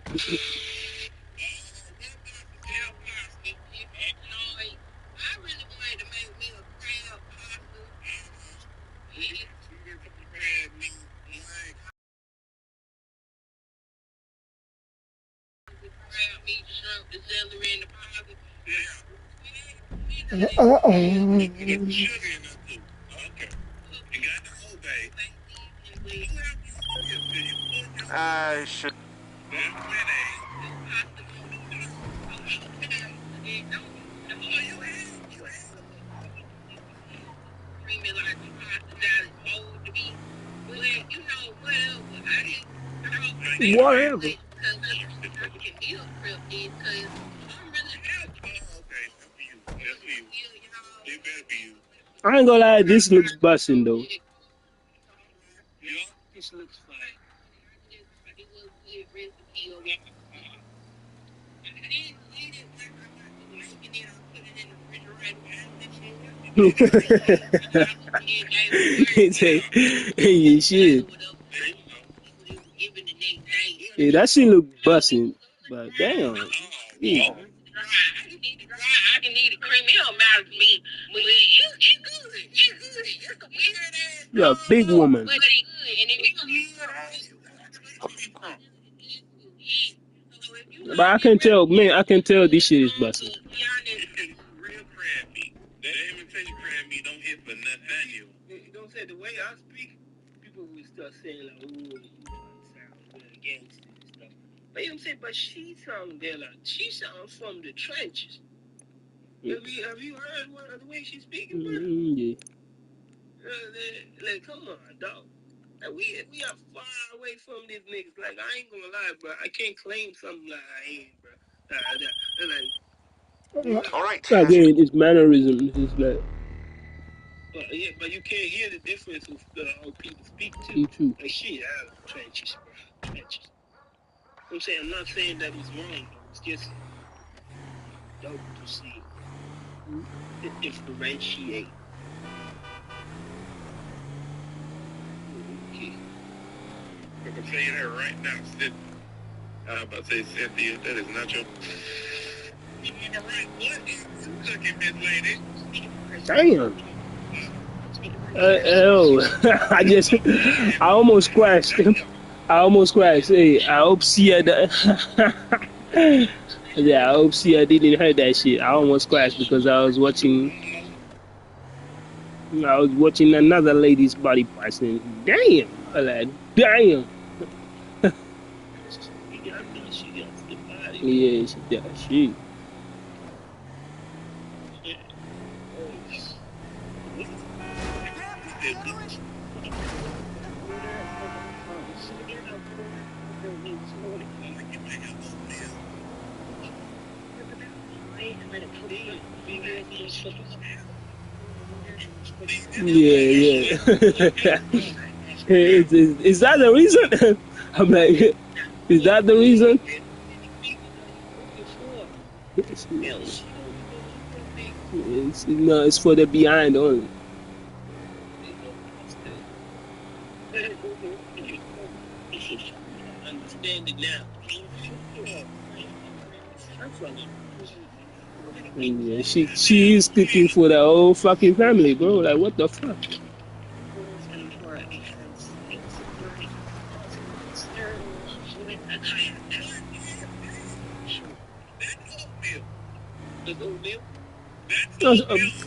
I should. Whatever. I ain't gonna lie, this looks busting though. This looks fine. He say, hey, you should. Yeah, that shit look busting, but damn. Yeah. I can eat a cream. It don't matter to me. But you good. You good. You some weird ass. You're a big woman. But it good. And if you But I can tell, man, I can tell this shit is busting. real crab meat. That imitation crab meat don't hit for Nathaniel. You don't say the way I speak, people will start saying like, "Oh, you sound really gangster and stuff." But you know what I'm saying? But she sounds there like she sounds from the trenches. Have you heard the way she's speaking, bro? Yeah. Like, come on, dog. Like, we are far away from these niggas. Like, I ain't gonna lie, bro. I can't claim something like I ain't, bro. All right. Again, it's mannerism. It's like, but you can't hear the difference of how people speak too. you too. Like, shit, trenches, bro. Trenches. I'm saying, I'm not saying that it's wrong, though. It's just dope to see it differentiate. Okay. I'm saying her right now, Sid. I was about to say, Cynthia, that is not your. You know right? What is you cooking, Miss Lady? Damn. Oh, I almost crashed. I almost crashed. Hey, I hope Sia. Yeah, I hope Sia didn't hear that shit. I almost crashed because I was watching another lady's body parts and damn, I like, damn. Yeah, she does. She. Yeah. Is that the reason? I'm like, is that the reason? It's for the behind only. Understand it now. Yeah, she is cooking for the whole fucking family, bro. Like, what the fuck?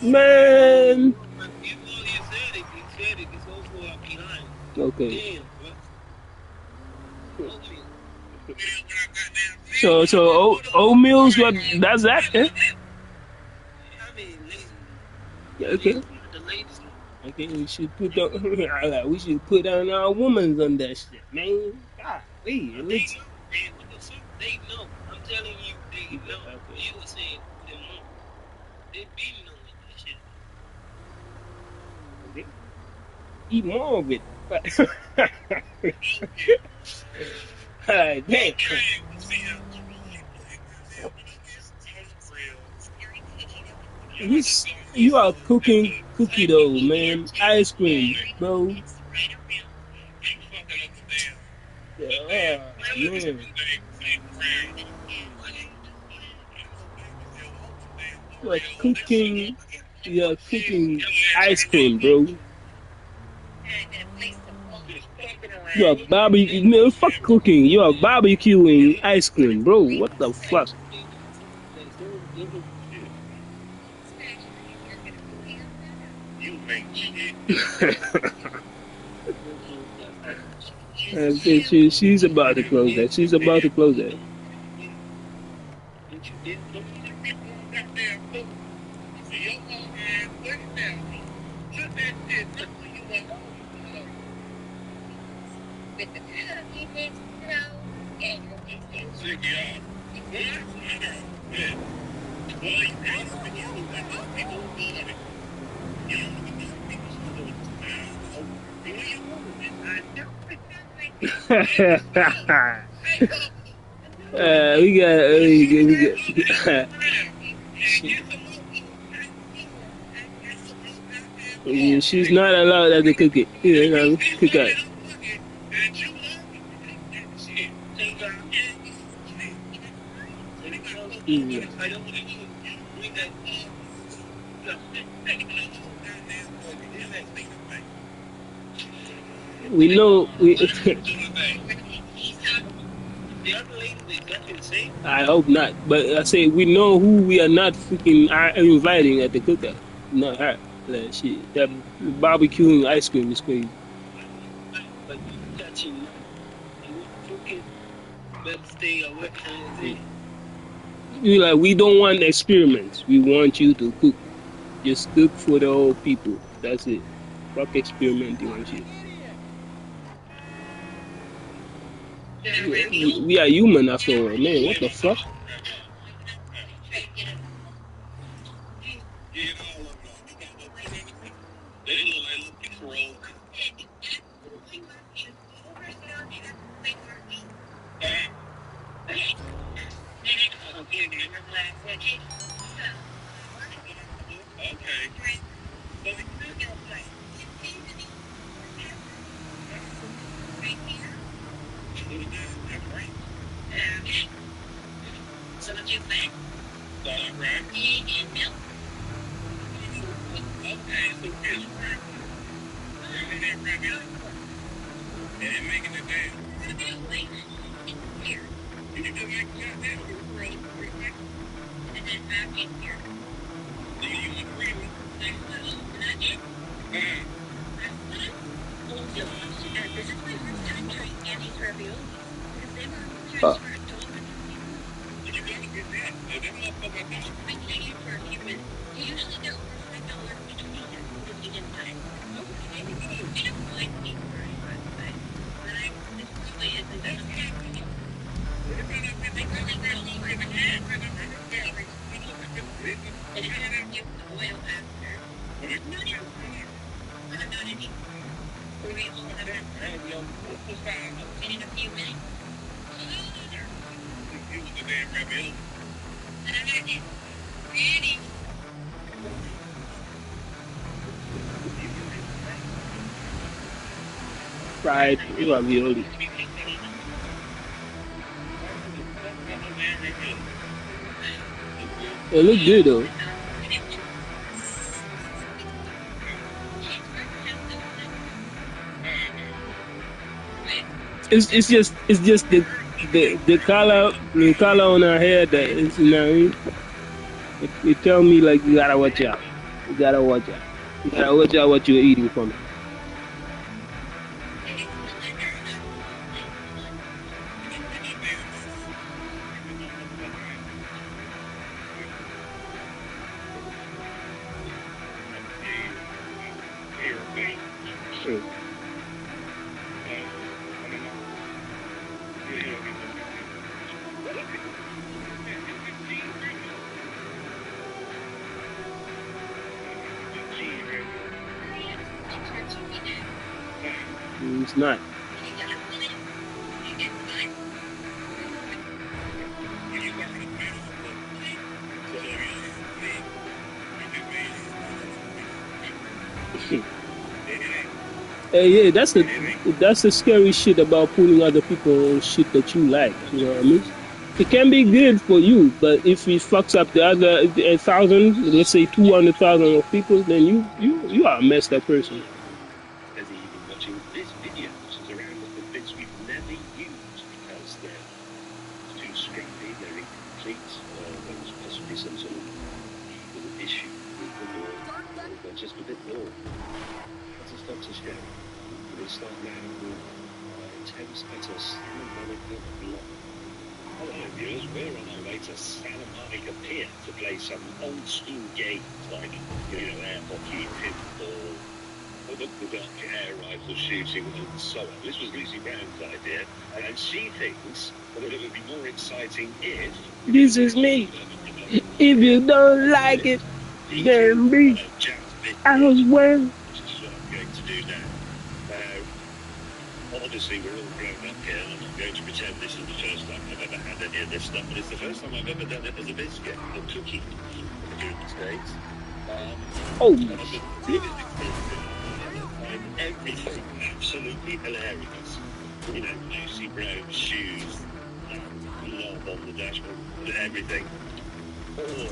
Man. Okay. So oatmeal's what? That's that? Eh? Okay. Okay, we should put on our women's on that shit, man. God, They know. I'm telling you, they know. You were saying they know. They be knowing that shit. Eat more of it. Damn. You are cooking cookie dough, man. Ice cream, bro. Yeah, man. You're cooking ice cream, bro. You're barbecuing, man, fuck cooking. You're barbecuing ice cream, bro. What the fuck? She's about to close that. She's about to close that. We got. Yeah, she's not allowed at the cookie. Yeah, no, cookout. Yeah. We know we. I hope not, but I say we know who we are not freaking inviting at the cookout. Not her. Like, that barbecuing ice cream is crazy. We don't want experiments. We want you to cook. Just cook for the whole people. That's it. Fuck experiment, you want you. We are human after all, man. What the fuck? Fried ravioli. It look good though. It's just the color on her hair that is, you know what I mean? It tell me like you gotta watch out. You gotta watch out. You gotta watch out what you're eating from. It's not. Yeah, that's the scary shit about putting other people on shit that you like. You know what I mean? It can be good for you, but if it fucks up the other 1,000, let's say 200,000 of people, then you are a messed up person. There's even watching this video, which is around the bits we've never used because they're too scrappy, they're incomplete, there was possibly some sort of issue with them, or they're just a bit raw. That's a stop to share. We'll start now with intense utter Santa Monica block. Hello viewers, we're on our way to Santa Monica Pier to play some old school games like, air hockey, pinball, the dark air rifle shooting and so on. This was Lucy Brown's idea, and she thinks that it would be more exciting if... This is me. If you don't like it, then me. I was well. Which is what I'm going to do now. Obviously, we're all grown up here, and I'm not going to pretend this is the first time I've ever had any of this stuff, but it's the first time I've ever done it as a biscuit or cookie in the United States. Oh, And I've been really find everything absolutely hilarious. You know, Lucy Brown's shoes, knob on the dashboard, everything. Or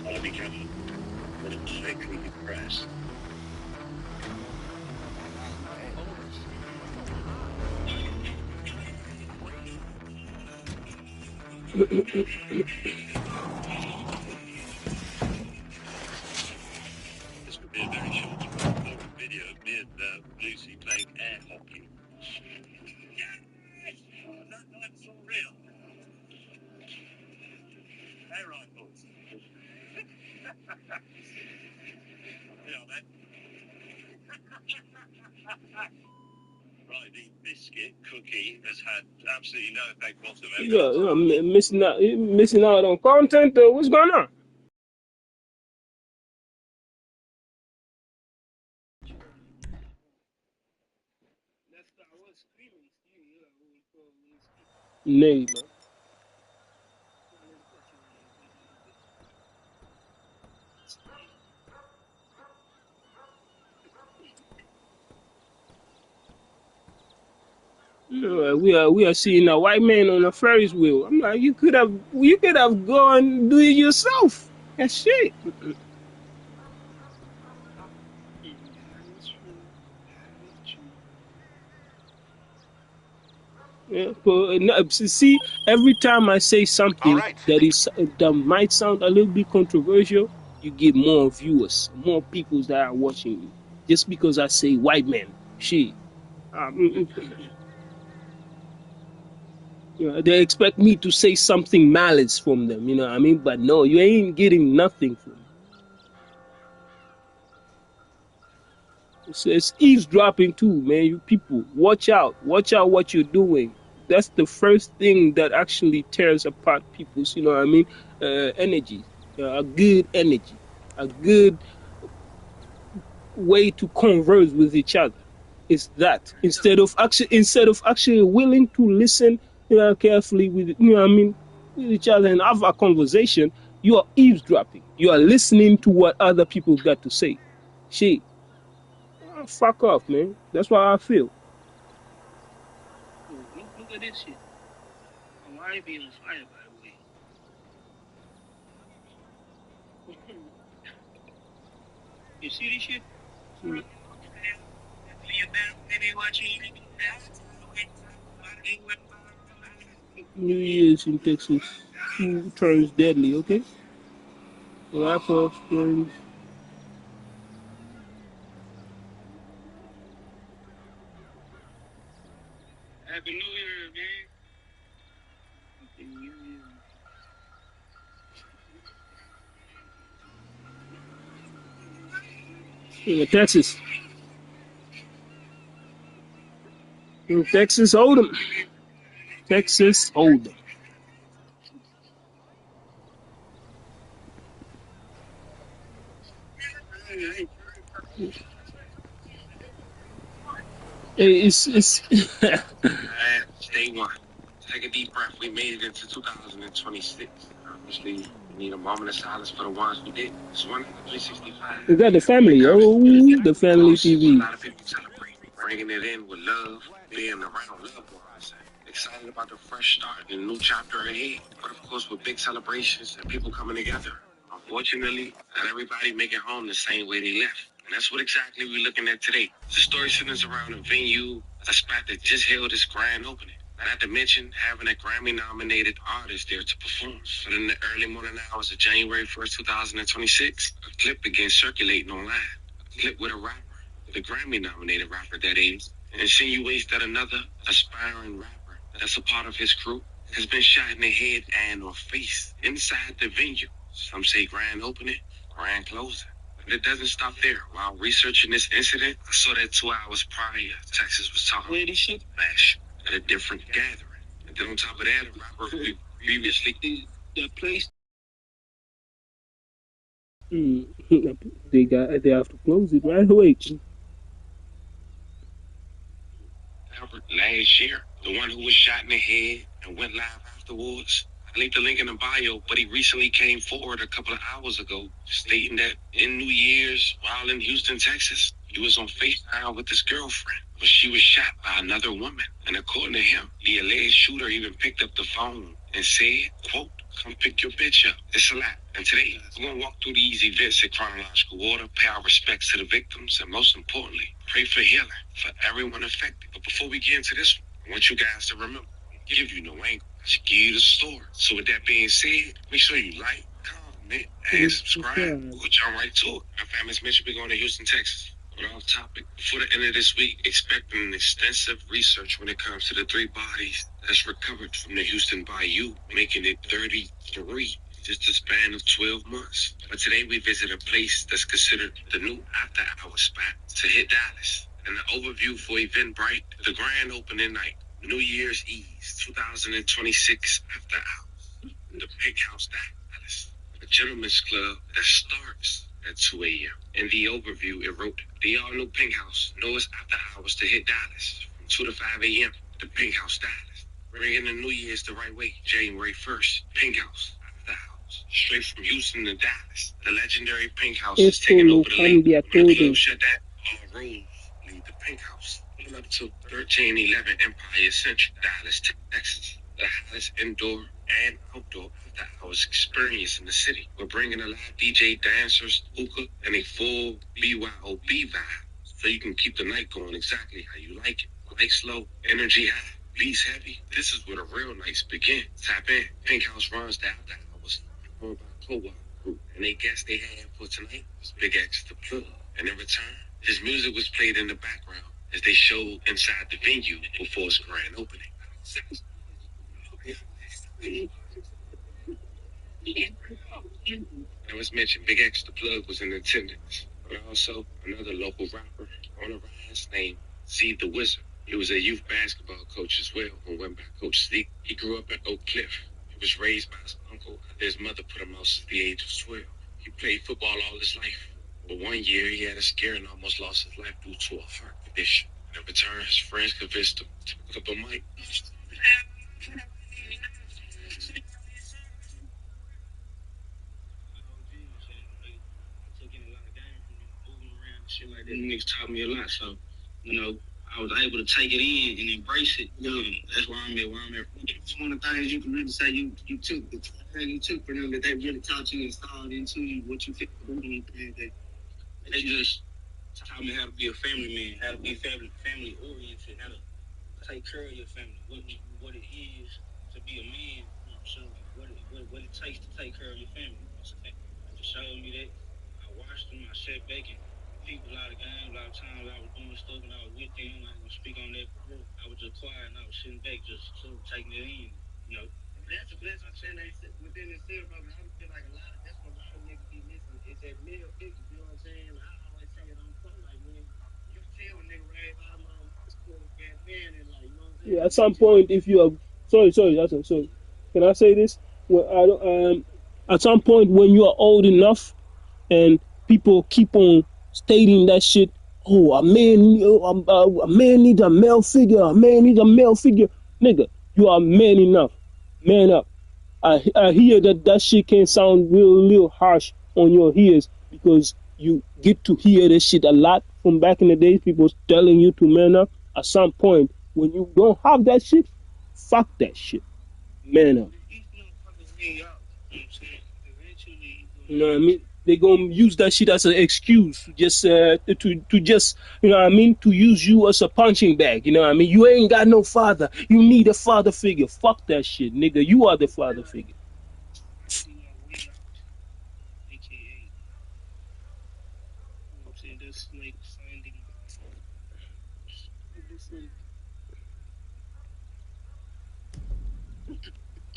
I become maniacally depressed. This could be a very short video of me and Lucy playing air hockey. Yes! That's all real. Air rifles. Yeah, man. Right, the biscuit cookie has had absolutely no effect whatsoever. yeah, missing out on content. What's going on? Nay, man. We are seeing a white man on a Ferris wheel. I'm like, you could have gone do it yourself. That shit. Yeah, but see, every time I say something that might sound a little bit controversial, you get more viewers, more people that are watching you. Just because I say white man, shit. Um, they expect me to say something malice from them, you know what I mean? But no, you ain't getting nothing from me. It's eavesdropping too, man. You people, watch out. Watch out what you're doing. That's the first thing that actually tears apart people's, you know what I mean, energy. A good energy, a good way to converse with each other. Is that instead of actually willing to listen, carefully with, you know what I mean, with each other and have a conversation, you are eavesdropping. You are listening to what other people got to say. Shit. Fuck off, man. That's what I feel. Look at this shit. Why be on fire, by the way? You see this shit? Mm. New Year's in Texas. Who turns deadly, okay? Rapper, friends. Happy New Year, man. Happy New Year. Texas. Texas Hold'em. Texas Hold'em. It's Day one. Take a deep breath. We made it into 2026. Obviously, we need a moment of silence for the ones who did. It's 165. is that the family? Oh, the family TV. A lot of people celebrate, bringing it in with love, being around loved ones, excited about the fresh start and new chapter ahead. But of course, with big celebrations and people coming together. Unfortunately, not everybody make it home the same way they left. And that's what exactly we're looking at today. The story centers around a venue, a spot that just held its grand opening. Not to mention having a Grammy-nominated artist there to perform. But in the early morning hours of January 1st, 2026, a clip began circulating online. A clip with a rapper, the Grammy-nominated rapper that is, insinuates that another aspiring rapper that's a part of his crew has been shot in the head and or face inside the venue. Some say grand opening, grand closing. But it doesn't stop there. While researching this incident, I saw that 2 hours prior, Texas was talking about this shit bash at a different gathering. And then on top of that, a rapper who previously The place. They have to close it right away. Albert last year, the one who was shot in the head and went live afterwards, I linked the link in the bio, but he recently came forward a couple of hours ago stating that in New Year's, while in Houston, Texas, he was on FaceTime with his girlfriend, but she was shot by another woman. And according to him, the alleged shooter even picked up the phone and said, quote, "Come pick your bitch up." It's a lot. And today, we're going to walk through these events in chronological order, pay our respects to the victims, and most importantly, pray for healing for everyone affected. But before we get into this one, I want you guys to remember, give you no angle. I should give you the story. So with that being said, make sure you like, comment, and subscribe. We'll jump right to it. Our family's mentioned we're going to Houston, Texas. But off topic, before the end of this week, expecting an extensive research when it comes to the 3 bodies that's recovered from the Houston Bayou, making it 33, just a span of 12 months. But today we visit a place that's considered the new after-hour spot to hit Dallas. And the overview for Eventbrite, the grand opening night, New Year's Eve, 2026 after hours, the Pink House Dallas, a gentleman's club that starts at 2 a.m. In the overview, it wrote, the all-new Pink House knows after hours to hit Dallas from 2 to 5 a.m. The Pink House Dallas, bringing the New Year's the right way, January 1st. Pink House after hours, straight from Houston to Dallas. The legendary Pink House is taking over the lane. When the club shut that, all roads lead the Pink House. Pulling up to 1311 Empire Central, Dallas, Texas. The hottest indoor and outdoor after-hours experience in the city. We're bringing a live DJ, dancers, hookah, and a full BYOB vibe, so you can keep the night going exactly how you like it. Lights low, energy high, beats heavy. This is where the real nights begin. Tap in. Pink House runs the after-hours, owned by Co-op Group, and they guest they had for tonight was Big X the Plug. And in return, his music was played in the background as they showed inside the venue before its grand opening. I was mentioned Big X the Plug was in attendance, but also another local rapper on a rise named Z the Wizard. He was a youth basketball coach as well who went by Coach Z. He grew up at Oak Cliff. He was raised by his uncle after his mother put him out since the age of 12. He played football all his life, but one year he had a scare and almost lost his life due to a heart condition. In return, his friends convinced him to pick up a mic. Shit like that, niggas taught me a lot. So, I was able to take it in and embrace it. That's why I'm at where I'm at. It's one of the things you can really say you took the time you took for them, that they really taught you, installed into you what you feel to do. They just taught me how to be a family man, how to be family oriented, how to take care of your family, what it is to be a man. So what it takes to take care of your family. So they just showed me that. I watched them. I sat back and peeped a lot of games. A lot of times I was doing stuff and I was with them. I was speak on that. I was just quiet and I was sitting back, just sort of taking it in. That's a blessing. I'm saying they sit within themselves, brother. I feel like that's what a lot of niggas be missing. Is that male figure. You know what I'm saying? I always say it on phone, like, man, you can tell a nigga right about my man and, like, you know what I'm saying? Yeah, at some point, if you are sorry, can I say this? Well, at some point when you are old enough and people keep on stating that shit, oh, a man needs a male figure, a man needs a male figure. Nigga, you are man enough. Man up. I hear that shit can sound real harsh on your ears because you get to hear this shit a lot from back in the days, people telling you to man up. At some point, when you don't have that shit, fuck that shit. Man up. You know what I mean? They gonna use that shit as an excuse to just you know what I mean, to use you as a punching bag. You know what I mean? You ain't got no father. You need a father figure. Fuck that shit, nigga. You are the father figure.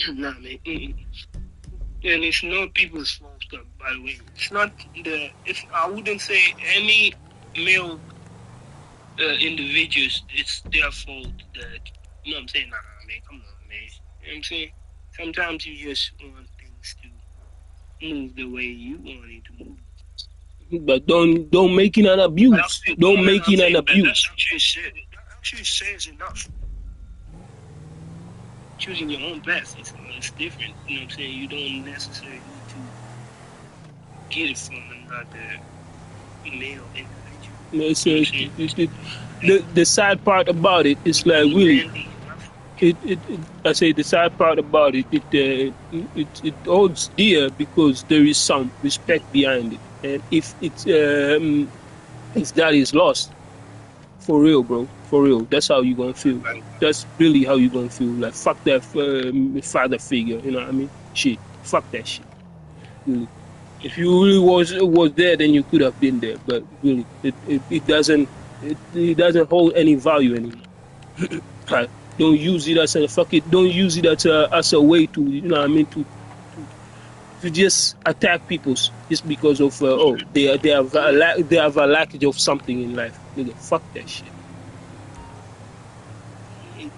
Nah, man. And it's not people's fault, by the way. It's not I wouldn't say any male individuals, it's their fault that, you know what I'm saying? Nah, man, come on, man. You know what I'm saying? Sometimes you just want things to move the way you want it to move. But don't make it an abuse. Don't make it an abuse. That actually says enough. choosing your own path. It's different. You know what I'm saying? You don't necessarily need to get it from another male individual. It's, You know what I'm saying? the sad part about it is like really. I say the sad part about it, it holds dear because there is some respect behind it, and if that is lost, for real, bro, for real, that's how you gonna feel. That's really how you gonna feel. Like fuck that father figure, you know what I mean? Shit, fuck that shit. Really. If you really was there, then you could have been there. But really, it doesn't hold any value anymore. Like, don't use it as a fuck it. Don't use it as a way to, you know what I mean, to just attack people just because of they have a lack of something in life. Nigga, fuck that shit.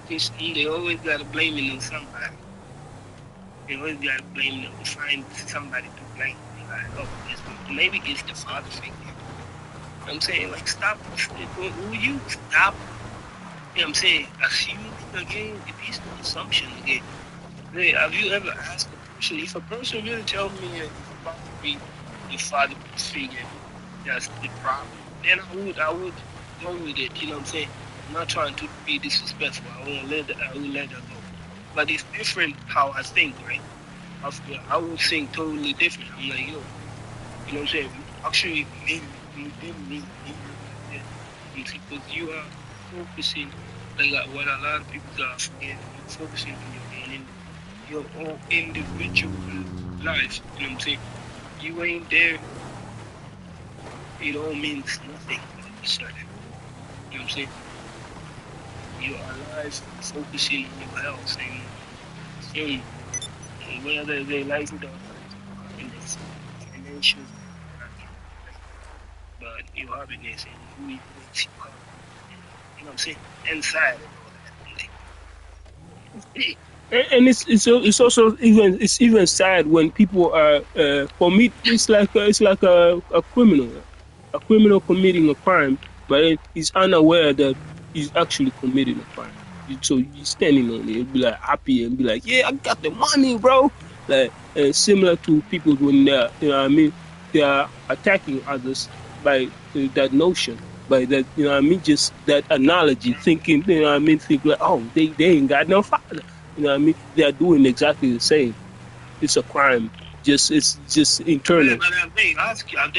They always gotta blame it on somebody. They always gotta blame it, find somebody to blame. Like, oh, maybe it's the father figure. I'm saying, like, stop. Will you stop? You know what I'm saying? Assuming again, if it's an assumption again. Hey, have you ever asked a person, if a person really tells me it's about to be the father figure, that's the problem, then I would go with it, you know what I'm saying? I'm not trying to be disrespectful. I will let that go. But it's different how I think, right? I would think totally different. I'm like, yo, you know what I'm saying? Actually, maybe you didn't really need it like that. Because you are focusing, like what a lot of people are forgetting, you're focusing on your own individual life. You know what I'm saying? You ain't there, it all means nothing all of a sudden. You know what I'm saying? You're alive, focusing on your health and whether they like it or not, happiness, financial, but your happiness and who makes you happy. You know what I'm saying? Inside and all that. And it's also even sad when people are for me it's like a criminal committing a crime, but he's unaware that he's actually committing a crime. So he's standing on it and be like happy and be like, yeah, I got the money, bro. Like similar to people when they're, you know what I mean, they are attacking others by that notion, by that, you know what I mean, just that analogy, thinking, you know what I mean, think like, oh, they ain't got no father. You know what I mean? They are doing exactly the same. It's a crime. It's just internal. But they ask, you know what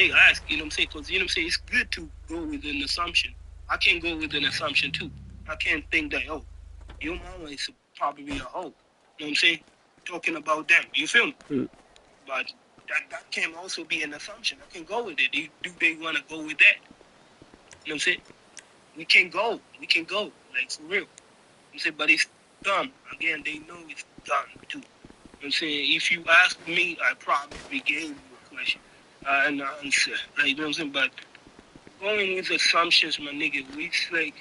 I'm saying? Because, you know what I'm saying, it's good to go with an assumption. I can't go with an assumption, too. I can't think that, oh, your mama is probably a hoe. You know what I'm saying? Talking about them. You feel me? Mm. But that can also be an assumption. I can go with it. Do they want to go with that? You know what I'm saying? We can go. Like, for real. I'm saying, but it's done. Again, they know it's done, too. I'm saying, if you ask me, I probably gave you a question, an answer. Like, you know what I'm saying? But going with assumptions, my nigga, it's like,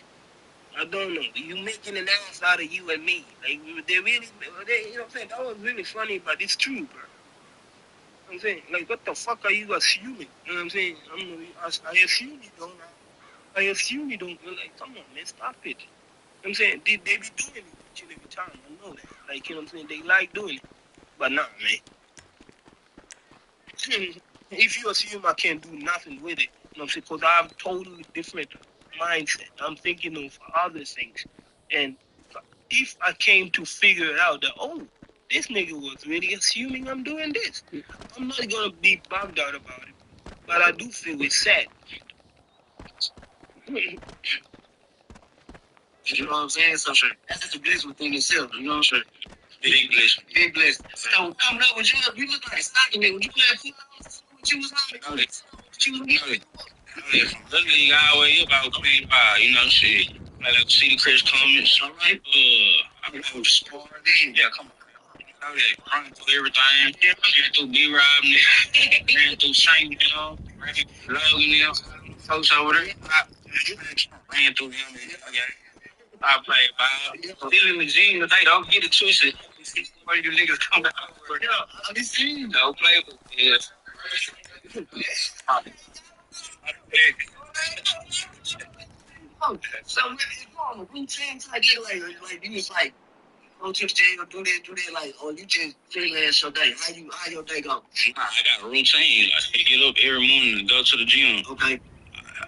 I don't know. You making an ass out of you and me. Like, you know what I'm saying? That was really funny, but it's true, bro. You know what I'm saying? Like, what the fuck are you assuming? You know what I'm saying? I assume you don't. I assume you don't. Like, come on, man, stop it. You know what I'm saying? They be doing it each and every time. I know that. Like, you know what I'm saying? They like doing it. But nah, man. If you assume I can't do nothing with it, you know what I'm saying? Because I have totally different mindset. I'm thinking of other things. And if I came to figure out that, oh, this nigga was really assuming I'm doing this, I'm not going to be bugged out about it. But I do feel it's sad. You know what I'm saying? So, sure, that's a bliss within itself. You know what I'm saying? Big bliss. Big bliss. So, coming up with you look like a stocking nigga. Would you play a football? What you was on? Yeah, from Little League all the way up, I was playing ball, you know, shit. Like see Chris Clements. All right. I mean, I was scoring. Yeah, come on. Oh, yeah, running through everything. Ran through B-Rob now. Ran through Saint, you know. Ran through Logan now. Folks over there. Ran through them. Okay. I played ball. Still in the gym today, don't get it twisted. Where you niggas come out? Yeah, I be seeing you. Don't play with it. So when you on the routine, I get like you was like go to the jail, do that, like, or you just freelance your day? How your day go? Nah, I got a routine. I get up every morning and go to the gym. Okay.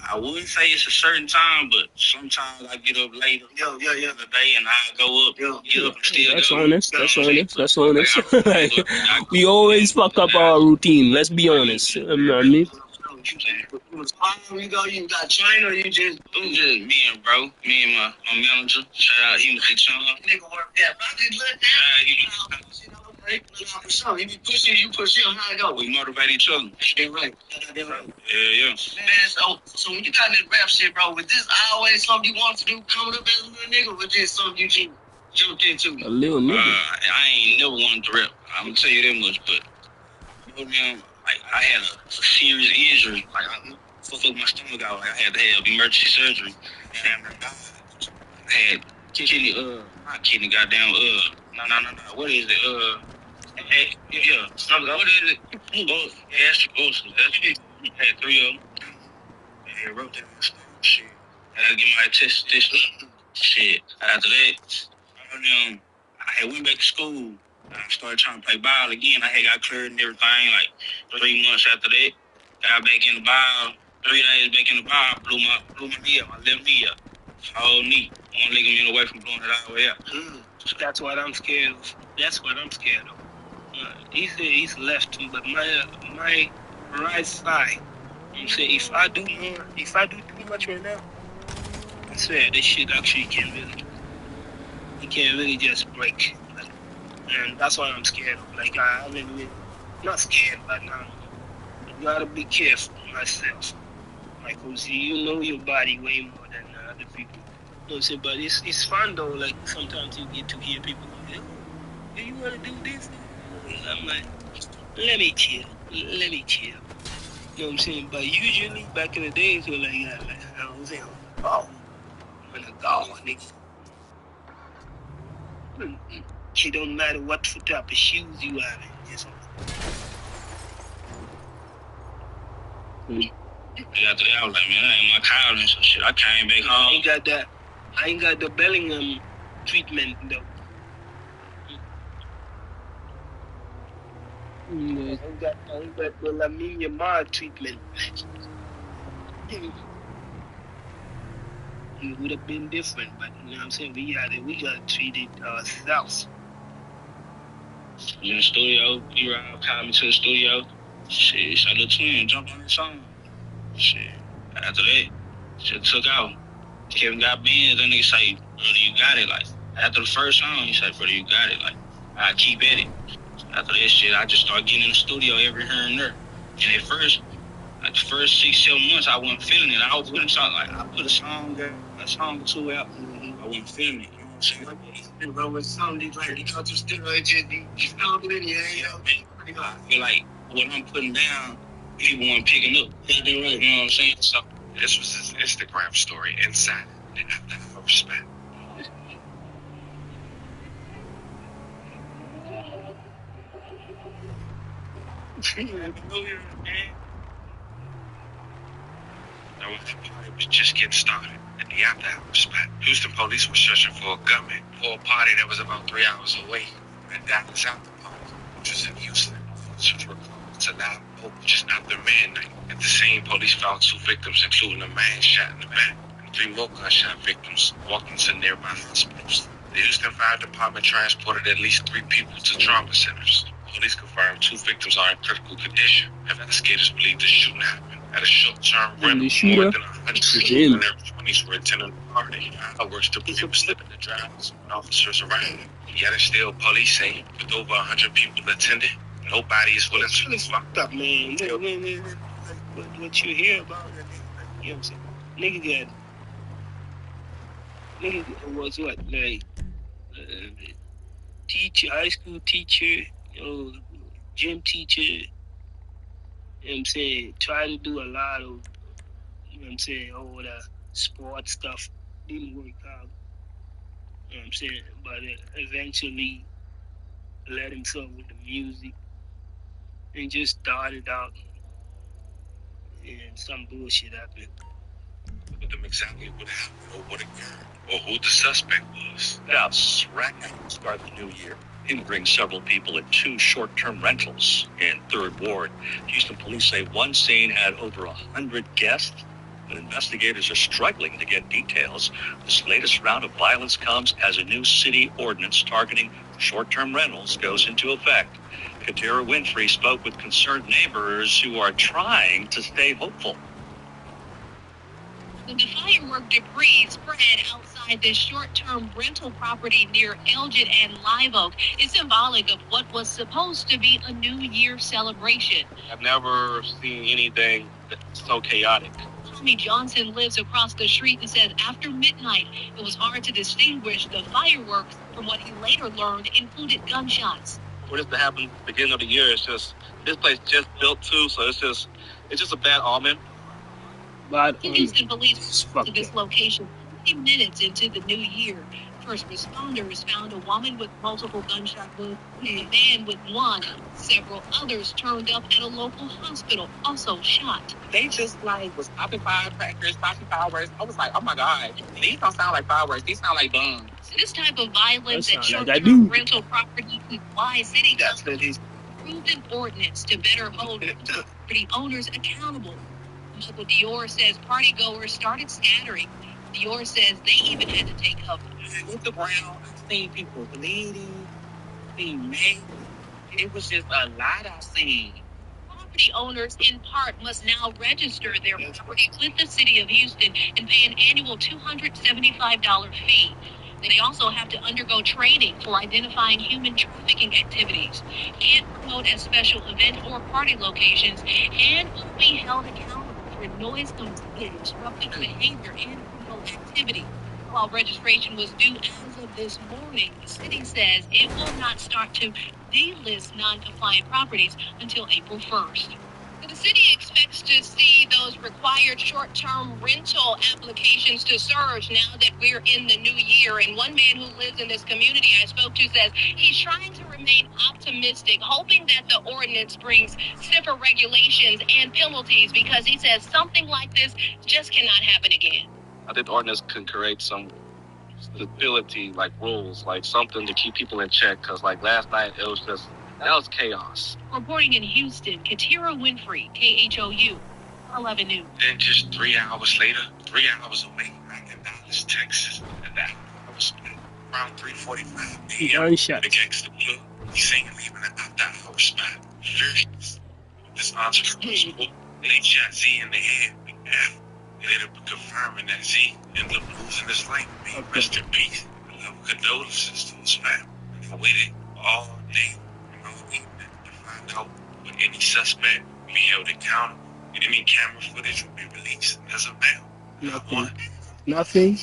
I wouldn't say it's a certain time, but sometimes I get up later. Yeah. In the day, and I go up, get up and still That's go. honest. That's honest. That's honest. I got We always fuck up our routine. Let's be honest. I mean, You go, you got trainer, you just me and bro, me and my manager. Shout out him to Chung. nigga work that. I just look down. For sure. He be pushing you, push him. How it go? We motivate each other. They right. Yeah. Man, so when you got in this rap shit, bro, was this always something you wanted to do coming up as a little nigga, or was this something you just jumped into? a little nigga. I ain't never wanted to rap. I'm gonna tell you that much, but like I had a serious injury. Like I fucked my stomach out. Like I had to have emergency surgery. Damn, I had kidney, not kidney, goddamn, no. What is it? Yeah. What is it? Gastric ulcers. That's it. I had 3 of them. I wrote that shit. I had to get my test. Shit. After that, I had went back to school. I started trying to play ball again. I had got cleared and everything. Like 3 months after that, got back in the ball. 3 days back in the ball, blew my knee up, my left knee up. Whole knee. One ligament away from blowing it all the way out. That's what I'm scared of. He's left, but my right side. I'm saying if I do too much right now, I swear this shit actually can really just break. And that's why I'm scared of. Like I haven't really, not scared, but now you gotta be careful myself. Like, cause you know your body way more than other people. You know what I'm saying? But it's fun though. Like sometimes you get to hear people go, "Oh, you wanna do this?" I'm like, let me chill. You know what I'm saying? But usually back in the days, we're like, I was saying, oh, I'm gonna go, nigga. It don't matter what type of shoes you have. After that, I was like, man, that ain't my college and some shit. I came back home. I ain't got the Bellingham treatment though. I ain't got the Lamine Yamal treatment. It would have been different, but you know what I'm saying? We gotta treat it ourselves. In the studio, E-Rob called me to the studio. Shit, shot the twin, jumped on the song. Shit. After that, shit took out. Kevin got Benz, that nigga say, brother, you got it. Like, after the first song, he said, brother, you got it. Like, I keep at it. After that shit, I just started getting in the studio every here and there. And at first, like the first 6-7 months, I wasn't feeling it. I was putting something, like, I put a song or two out. I wasn't feeling it. You know what I'm saying? Bro, with something like you go to steroids, you confident, I feel like what I'm putting down, people weren't picking up. You know what I'm saying? So This was his Instagram story inside. Didn't have to have respect. Now, when the party was just getting started, and you have to have respect. Houston police were searching for a gunman for a party that was about 3 hours away. And Dallas after party, which was in Houston. Officers were called to loud hope just after midnight. At the scene, police found 2 victims, including a man shot in the back, and 3 more gunshot victims walking to nearby hospitals. The Houston Fire Department transported at least 3 people to trauma centers. Police confirmed 2 victims are in critical condition. Investigators believe the shooting happened at a short-term rental. More than 100 people in their 20s were attending the party. Fireworks debris was slipping the drives when officers arrived. Yet and still, police say with over 100 people attending, nobody is willing to It's fucked up, man. What you hear about it, you know what I'm saying? Nigga was what, like, teacher, high school teacher, gym teacher, you know what I'm saying? Try to do a lot of, you know what I'm saying, all the sports stuff. Didn't work out, you know what I'm saying? But eventually let himself with the music and just started out and some bullshit happened. with them exactly what happened or what occurred or who the suspect was. That's right now start the new year. It brings several people at 2 short-term rentals in 3rd Ward. Houston police say one scene had over 100 guests, but investigators are struggling to get details. This latest round of violence comes as a new city ordinance targeting short-term rentals goes into effect. Katira Winfrey spoke with concerned neighbors who are trying to stay hopeful. The firework debris spread outside this short-term rental property near Elgin and Live Oak is symbolic of what was supposed to be a New Year celebration. I've never seen anything that's so chaotic. Tommy Johnson lives across the street and said after midnight, it was hard to distinguish the fireworks from what he later learned included gunshots. For this to happen at the beginning of the year, it's just, this place just built too, so it's just a bad omen. But Houston police to this location 50 minutes into the new year. First responders found a woman with multiple gunshot wounds and a man with one. Several others turned up at a local hospital, also shot. They just was popping firecrackers, popping fireworks. I was like, oh my God, these don't sound like fireworks. These sound like bombs. This type of violence at like short-term rental property is why city That's what he's approved an ordinance to better hold property owners accountable. Michael Dior says partygoers started scattering. Dior says they even had to take cover. I looked around, I seen people bleeding, being made. It was just a lot I seen. Property owners, in part, must now register their property with the city of Houston and pay an annual $275 fee. They also have to undergo training for identifying human trafficking activities, can't promote at special event or party locations, and will be held accountable for noise complaints, disruptive behavior, and criminal activity. While registration was due as of this morning, the city says it will not start to delist non-compliant properties until April 1st. The city expects to see those required short-term rental applications to surge now that we're in the new year. And one man who lives in this community I spoke to says he's trying to remain optimistic, hoping that the ordinance brings stiffer regulations and penalties because he says something like this just cannot happen again. I think the ordinance can create some stability, like rules, like something to keep people in check. Because last night, that was chaos. Reporting in Houston, Katira Winfrey, KHOU, 11 News. Then just 3 hours later, 3 hours away, back in Dallas, Texas, and that was split around 3:45 p.m. Gunshot. The gangster plug. He seen him leaving the after-hour spot. Furious. This entrepreneur, they shot Z in the head. They ended up confirming that Z ended up losing his life. May he rest in peace. I love condolences to his family. I waited all day and all evening to find out what any suspect be held accountable. And any camera footage will be released. As of now, not one. Nothing.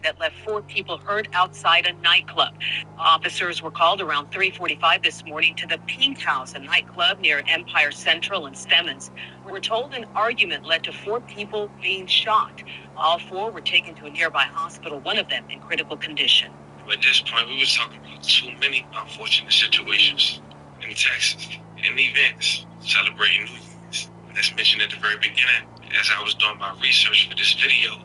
That left 4 people hurt outside a nightclub. Officers were called around 3:45 this morning to the Pink House, a nightclub near Empire Central and Stemmons. We're told an argument led to 4 people being shot. All 4 were taken to a nearby hospital, one of them in critical condition. At this point, we were talking about too many unfortunate situations in Texas, in events, celebrating New Year's. As mentioned at the very beginning, as I was doing my research for this video,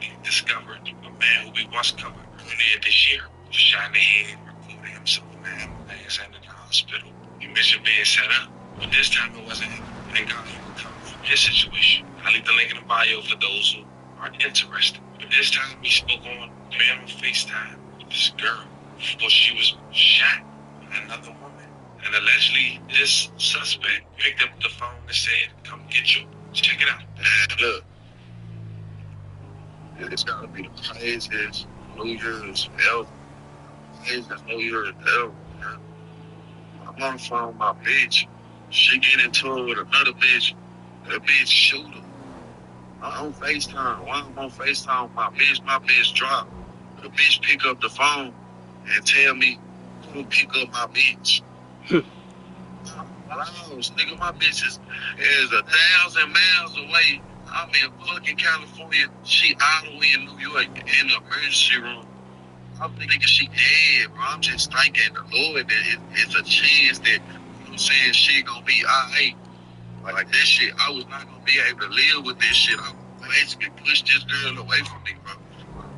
I discovered a man who we once covered earlier this year was shot in the head, recorded himself in the ambulance and in the hospital. He mentioned being set up, but this time it wasn't him. Thank God he recovered from his situation. I'll leave the link in the bio for those who aren't interested. But this time we spoke on FaceTime with this girl before she was shot by another woman. And allegedly, this suspect picked up the phone and said, "Come get you." Check it out. Look, it's gotta be the craziest New Year's ever. Craziest New Year's ever, man. I'm on the phone with my bitch. She get into it with another bitch. The bitch shoot her. I'm on FaceTime. While I'm on FaceTime with my bitch drop. The bitch pick up the phone and tell me to pick up my bitch. Nigga, my bitch is 1,000 miles away. I'm in fucking California. She all the way in New York in the emergency room. I'm thinking she dead, bro. I'm just thanking the Lord that it's a chance that, you know what I'm saying, shit gonna be alright. Like that shit, I was not gonna be able to live with this shit. I basically pushed this girl away from me, bro.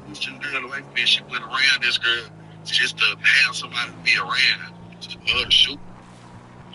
Pushed this girl away from me. She went around this girl just to have somebody to be around, just for her to shoot.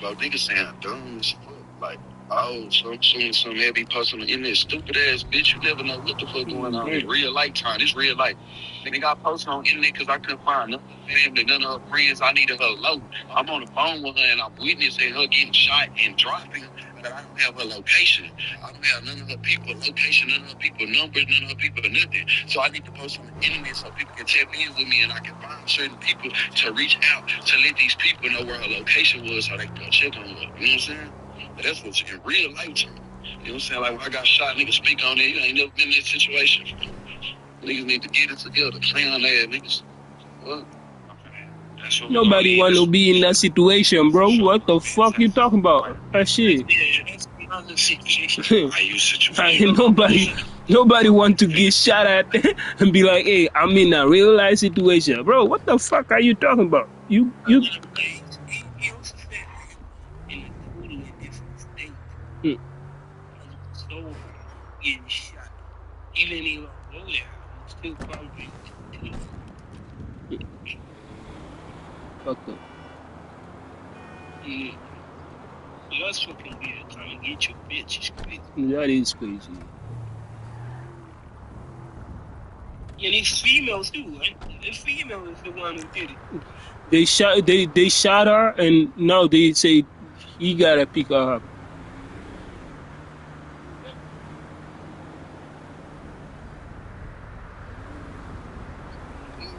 Bro, niggas saying dumb as fuck. Like, oh, some heavy post on the internet, stupid ass bitch. You never know what the fuck going on in real life time. It's real life. Nigga, I posted on the internet because I couldn't find none of her family, none of her friends. I needed her low. I'm on the phone with her and I'm witnessing her getting shot and dropping, but I don't have her location. I don't have none of her people location, none of her people numbers, none of her people nothing. So I need to post on the internet so people can tap in with me and I can find certain people to reach out to let these people know where her location was so they can go check on her. You know what I'm saying? But that's what's in real life time. You know what I'm saying? Like when I got shot, niggas speak on it. You ain't never been in that situation. Niggas need to get it together. Play on that, niggas. What? Nobody want to be in that situation, bro. What the fuck you talking about? That shit. That's another situation. Nobody want to get shot at and be like, hey, I'm in a real life situation, bro. What the fuck are you talking about? You. He also said in a totally different state. So getting shot. Even if he don't go there, I'm still probably Fuck up. Yeah. So that's fucking weird. Trying to get your bitch is crazy. That is crazy. And it's females too, right? The female is the one who did it. They shot her and now they say he gotta pick her up.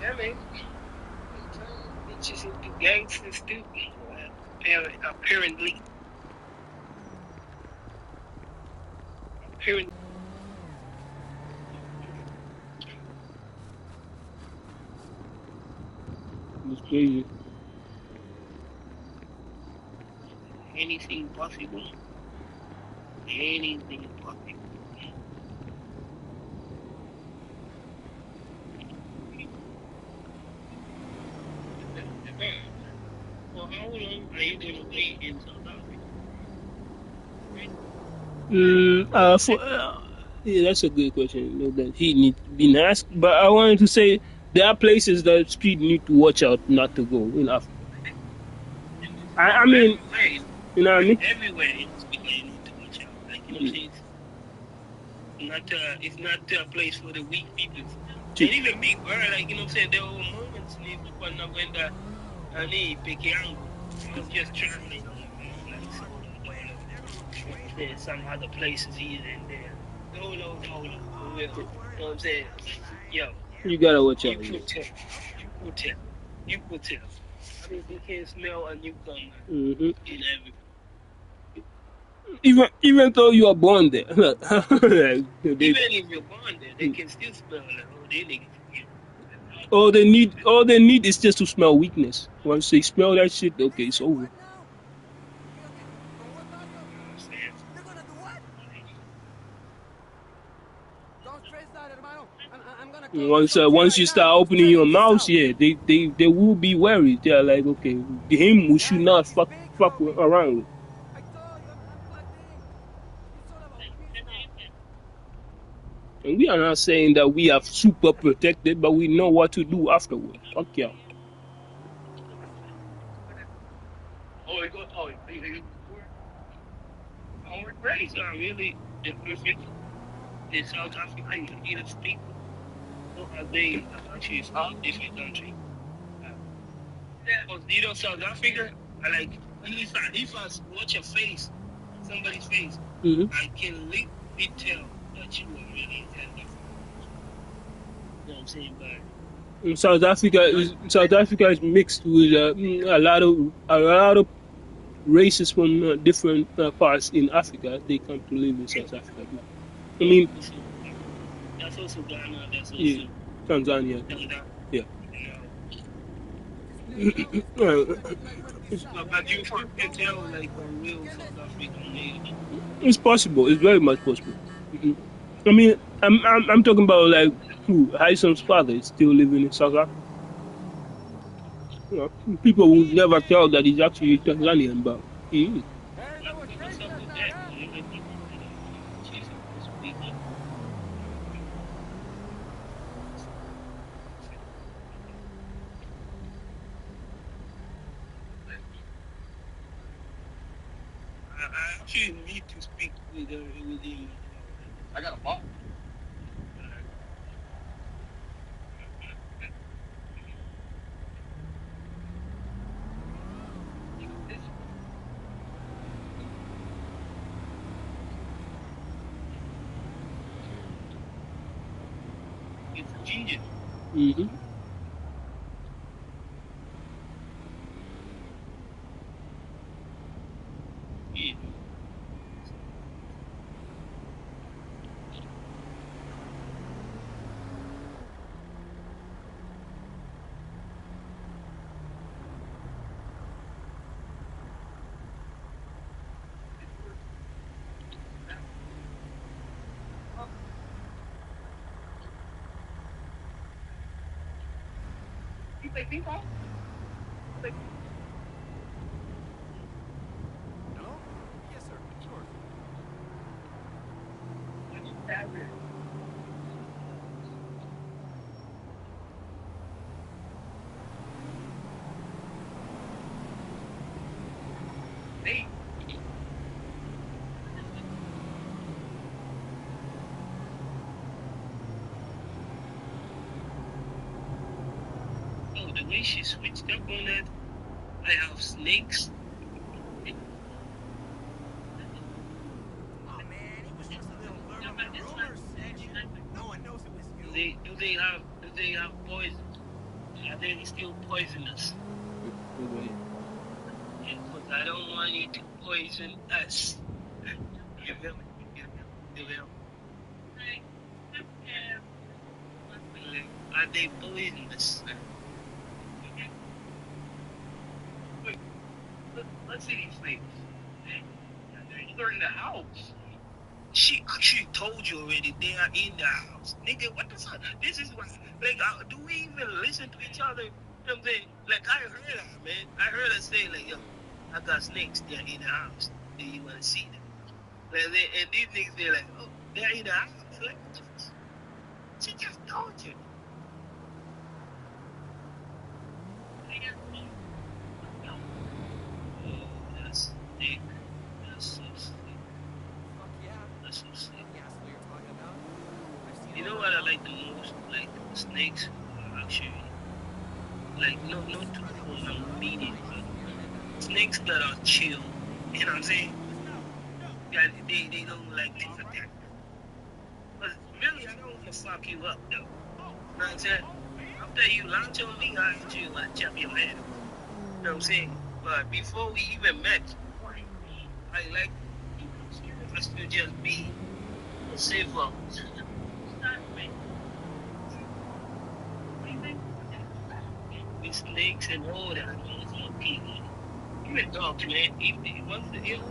Yeah, man. Bitches into gangsters too. Apparently. It's crazy. Anything possible. Anything possible. Well, how long are you going to wait in South Africa? Yeah, that's a good question that he need to be asked. But I wanted to say there are places that street need to watch out not to go in Africa. I mean, you know what I mean? Everywhere in Africa you need to watch out. Like, you know what I'm saying? It's not a place for the weak people. And even me, bro, like, you know what I'm saying? There were moments when I need peke yangu. I was just traveling on like there's some other places here and there. No, for real. You know what I'm saying? Yo. You gotta watch out. You could tell. I mean, you can smell a newcomer in every. Even though you are born there. Even if you're born there, they can still smell like, oh, they niggas. All they need is just to smell weakness. Once they smell that shit, okay, it's over. Once you start opening your mouth, yeah, they will be worried. They're like, okay, him we should not fuck around with. And we are not saying that we are super protected, but we know what to do afterward. Fuck yeah. Race are really the perfect in South Africa. You need to speak. They actually is a different country. You know, South Africa, like if I watch a face, somebody's face, I can literally tell that you are really intelligent. You know what I'm saying? But South Africa is mixed with a lot of races from different parts in Africa. They come to live in South Africa. I mean, that's also Ghana. That's also Tanzania. Yeah. But you can tell like a real South African native. It's possible. It's very much possible. I mean, I'm talking about like who Hysam's father is still living in South Africa. You know, people will never tell that he's actually Tanzanian, but he is. What's up with that? This weekend. I actually need to speak with him. I got a ball. It's genius. Mm-hmm. Yeah. You play ping pong? Hello? Yes, sir. Sure. Hey. Oh, the way she switched up on that, I have snakes. Oh man, he was just a little blurb. Rumors said you. No one knows it was you. Do they have poison? Are they still poisonous? Because I don't want you to poison us. You feel me? You feel me? Are they poisonous? Wait, let's see these things. They're in the house. She actually told you already they are in the house. Nigga, what the fuck? This is why, like, do we even listen to each other? You know what I'm saying? Like, I heard her, man. I heard her say, like, yo, I got snakes. They're in the house. Do you want to see them? Like, and these niggas, they're like, oh, they're in the house. Like, what the fuck? She just told you. That's sick. That's so sick. Fuck yeah. That's so sick. Yeah, that's what you're talking about. I've seen You know all what I those. like the most? Like, snakes are actually, like, no, not to call them meaning, but snakes that are chill. You know what I'm saying? Yeah, they don't like things like that. But really, I don't want to fuck you up, though. You know what I'm saying? After you launch on me, I actually want to chop your head off. You know what I'm saying? But before we even met, I like us to just be civil. With snakes and all that. It's okay. Even dogs, man. Once you know,